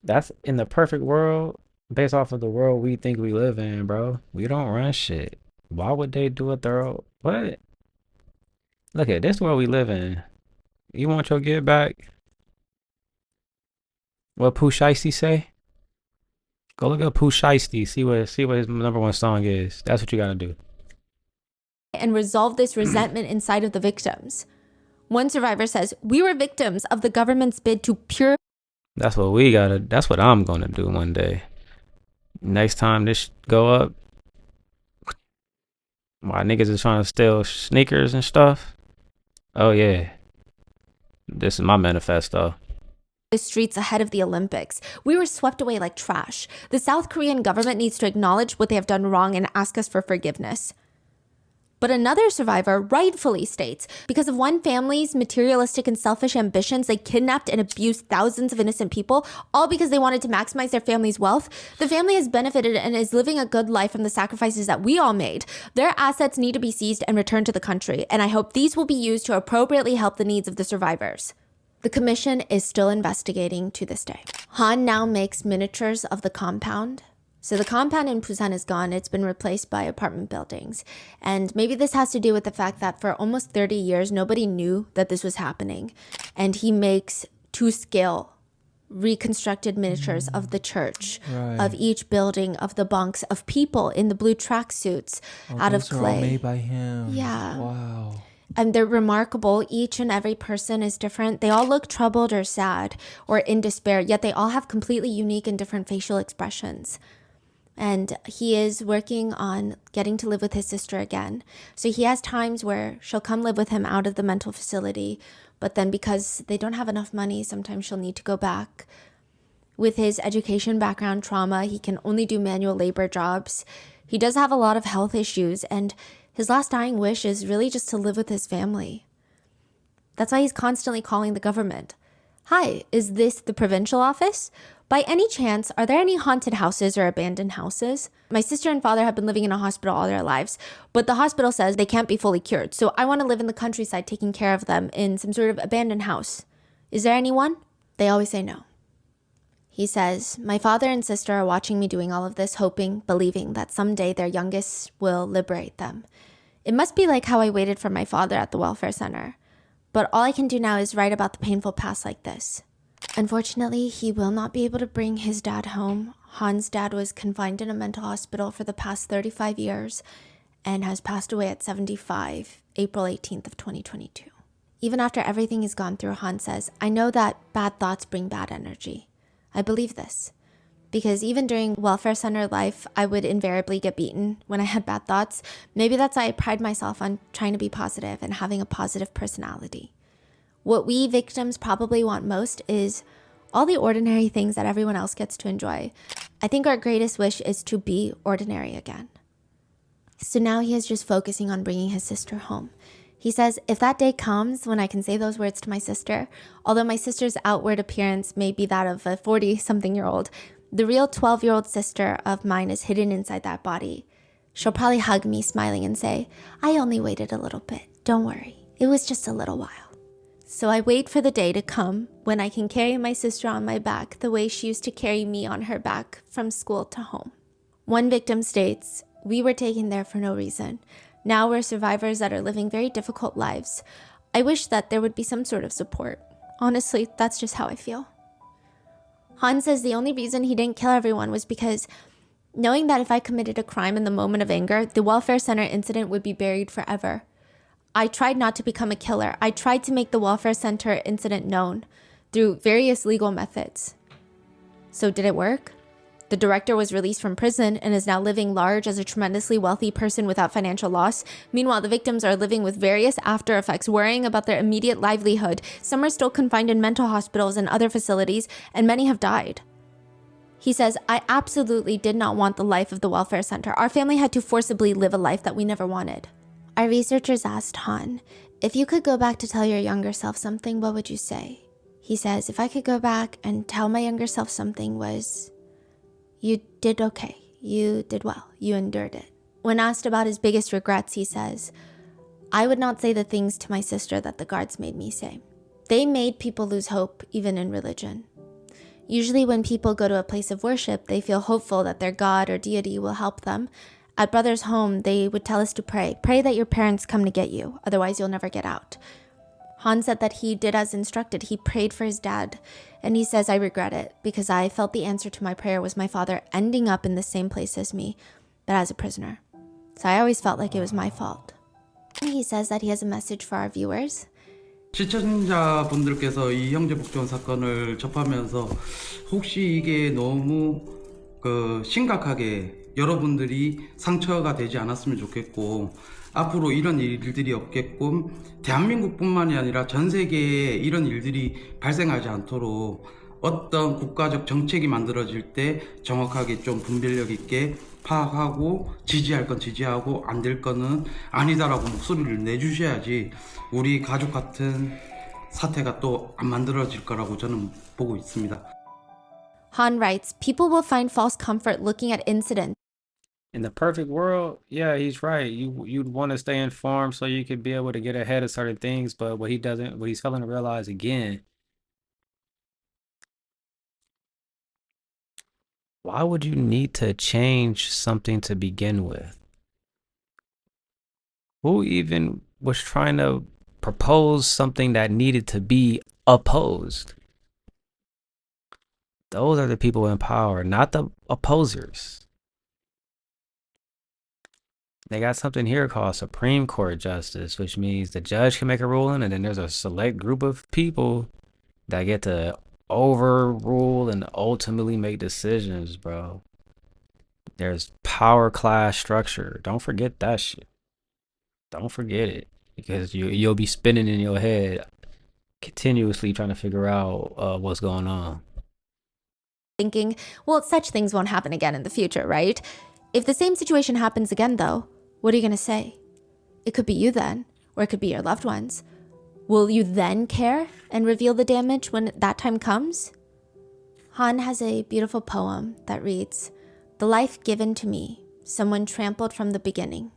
that's in the perfect world, based off of the world we think we live in, bro. We don't run shit. Why would they do a thorough? What? Look at this world we live in. You want your get back? What Pooh Shiesty say? Go look up Pooh Shiesty. See what his #1 song is. That's what you gotta do. And resolve this resentment inside of the victims. One survivor says, "We were victims of the government's bid to purify." That's what we gotta. That's what I'm gonna do one day. Next time this go up, why niggas is trying to steal sneakers and stuff? Oh yeah, this is my manifesto. The streets ahead of the Olympics. We were swept away like trash. The South Korean government needs to acknowledge what they have done wrong and ask us for forgiveness. But another survivor rightfully states, because of one family's materialistic and selfish ambitions, they kidnapped and abused thousands of innocent people, all because they wanted to maximize their family's wealth. The family has benefited and is living a good life from the sacrifices that we all made. Their assets need to be seized and returned to the country, and I hope these will be used to appropriately help the needs of the survivors. The commission is still investigating to this day. Han now makes miniatures of the compound. So the compound in Busan is gone. It's been replaced by apartment buildings. And maybe this has to do with the fact that for almost 30 years, nobody knew that this was happening. And he makes to scale reconstructed miniatures of the church, of each building, of the bunks, of people in the blue tracksuits out of Those are clay. all made by him. Yeah. Wow. And they're remarkable. Each and every person is different. They all look troubled or sad or in despair, yet they all have completely unique and different facial expressions. And he is working on getting to live with his sister again. So he has times where she'll come live with him out of the mental facility, but then because they don't have enough money, sometimes she'll need to go back. With his education background trauma, he can only do manual labor jobs. He does have a lot of health issues, and his last dying wish is really just to live with his family. That's why he's constantly calling the government. Hi, is this the provincial office? By any chance, are there any haunted houses or abandoned houses? My sister and father have been living in a hospital all their lives, but the hospital says they can't be fully cured. So I want to live in the countryside taking care of them in some sort of abandoned house. Is there anyone? They always say no. He says, my father and sister are watching me doing all of this, hoping, believing that someday their youngest will liberate them. It must be like how I waited for my father at the welfare center. But all I can do now is write about the painful past like this. Unfortunately, he will not be able to bring his dad home. Han's dad was confined in a mental hospital for the past 35 years and has passed away at 75, April 18th of 2022. Even after everything he's gone through, Han says, I know that bad thoughts bring bad energy. I believe this. Because even during welfare center life, I would invariably get beaten when I had bad thoughts. Maybe that's why I pride myself on trying to be positive and having a positive personality. What we victims probably want most is all the ordinary things that everyone else gets to enjoy. I think our greatest wish is to be ordinary again. So now he is just focusing on bringing his sister home. He says, if that day comes when I can say those words to my sister, although my sister's outward appearance may be that of a 40-something-year-old, the real 12-year-old sister of mine is hidden inside that body. She'll probably hug me smiling and say, I only waited a little bit. Don't worry. It was just a little while. So I wait for the day to come when I can carry my sister on my back the way she used to carry me on her back from school to home. One victim states, we were taken there for no reason. Now we're survivors that are living very difficult lives. I wish that there would be some sort of support. Honestly, that's just how I feel. Han says the only reason he didn't kill everyone was because knowing that if I committed a crime in the moment of anger, the welfare center incident would be buried forever. I tried not to become a killer. I tried to make the welfare center incident known through various legal methods. So did it work? The director was released from prison and is now living large as a tremendously wealthy person without financial loss. Meanwhile, the victims are living with various after effects, worrying about their immediate livelihood. Some are still confined in mental hospitals and other facilities, and many have died. He says, I absolutely did not want the life of the welfare center. Our family had to forcibly live a life that we never wanted. Our researchers asked Han, if you could go back to tell your younger self something, what would you say? He says, if I could go back and tell my younger self something was, you did okay. You did well. You endured it. When asked about his biggest regrets, he says, I would not say the things to my sister that the guards made me say. They made people lose hope, even in religion. Usually when people go to a place of worship, they feel hopeful that their God or deity will help them. At Brother's home, they would tell us to pray. Pray that your parents come to get you, otherwise you'll never get out. Han said that he did as instructed. He prayed for his dad. And he says, I regret it because I felt the answer to my prayer was my father ending up in the same place as me, but as a prisoner. So I always felt like it was my fault. He says that he has a message for our viewers. 시청자분들께서 이 형제복종 사건을 접하면서 혹시 이게 너무 심각하게 여러분들이 상처가 되지 않았으면 좋겠고 앞으로 이런 일들이 없게끔 대한민국뿐만이 아니라 전 세계에 이런 일들이 발생하지 않도록 어떤 국가적 정책이 만들어질 때 정확하게 좀 분별력 있게 파악하고 지지할 건 지지하고 안 될 거는 아니다라고 목소리를 내주셔야지 우리 가족 같은 사태가 또 안 만들어질 거라고 저는 보고 있습니다. Han writes, people will find false comfort looking at incidents. In the perfect world, yeah, he's right. You'd want to stay informed so you could be able to get ahead of certain things, but what he's failing to realize again, why would you need to change something to begin with? Who even was trying to propose something that needed to be opposed? Those are the people in power, not the opposers. They got something here called Supreme Court Justice, which means the judge can make a ruling, and then there's a select group of people that get to overrule and ultimately make decisions, bro. There's power class structure. Don't forget that shit. Don't forget it, because you'll be spinning in your head continuously trying to figure out what's going on. Thinking, well, such things won't happen again in the future, right? If the same situation happens again, though, what are you going to say? It could be you then, or it could be your loved ones. Will you then care and reveal the damage when that time comes? Han has a beautiful poem that reads, the life given to me, someone trampled from the beginning.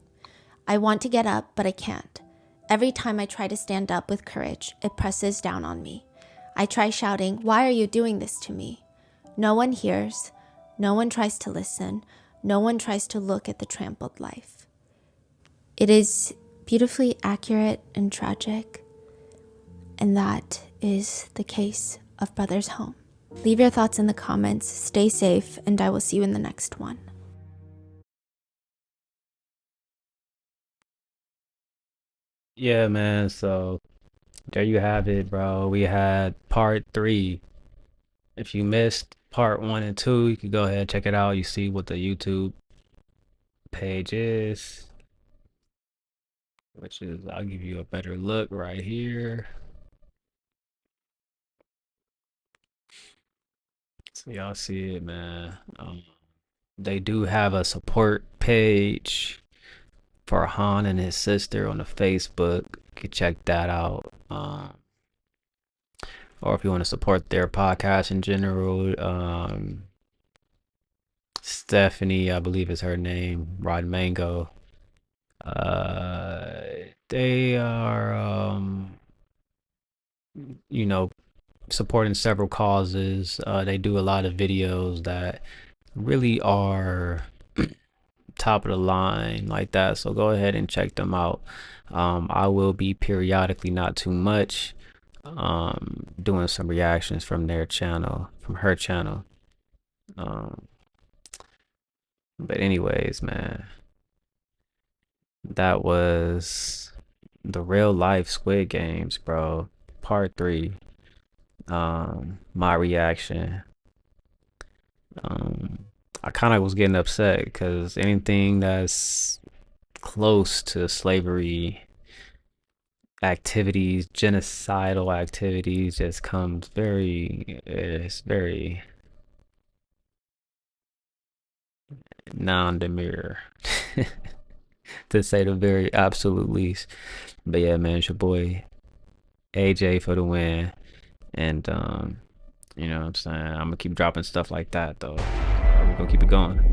I want to get up, but I can't. Every time I try to stand up with courage, it presses down on me. I try shouting, why are you doing this to me? No one hears, no one tries to listen, no one tries to look at the trampled life. It is beautifully accurate and tragic, and that is the case of Brother's Home. Leave your thoughts in the comments, stay safe, and I will see you in the next one. Yeah, man, so there you have it, bro. We had part 3. If you missed part 1 and 2, you can go ahead and check it out. You see what the YouTube page is, which is, I'll give you a better look right here. So y'all see it, man. They do have a support page for Han and his sister on the Facebook. You can check that out. Or if you want to support their podcast in general, Stephanie, I believe is her name, Rod Mango. They are, supporting several causes. They do a lot of videos that really are top of the line like that. So go ahead and check them out. I will be periodically, not too much, doing some reactions from their channel, from her channel. But anyways, man, that was the real life Squid Games, bro. Part 3. My reaction. I kind of was getting upset because anything that's close to slavery activities, genocidal activities, just comes it's very non-demure, to say the very absolute least. But yeah, man, it's your boy AJ for the win. And you know what I'm saying? I'm gonna keep dropping stuff like that though. We're gonna keep it going.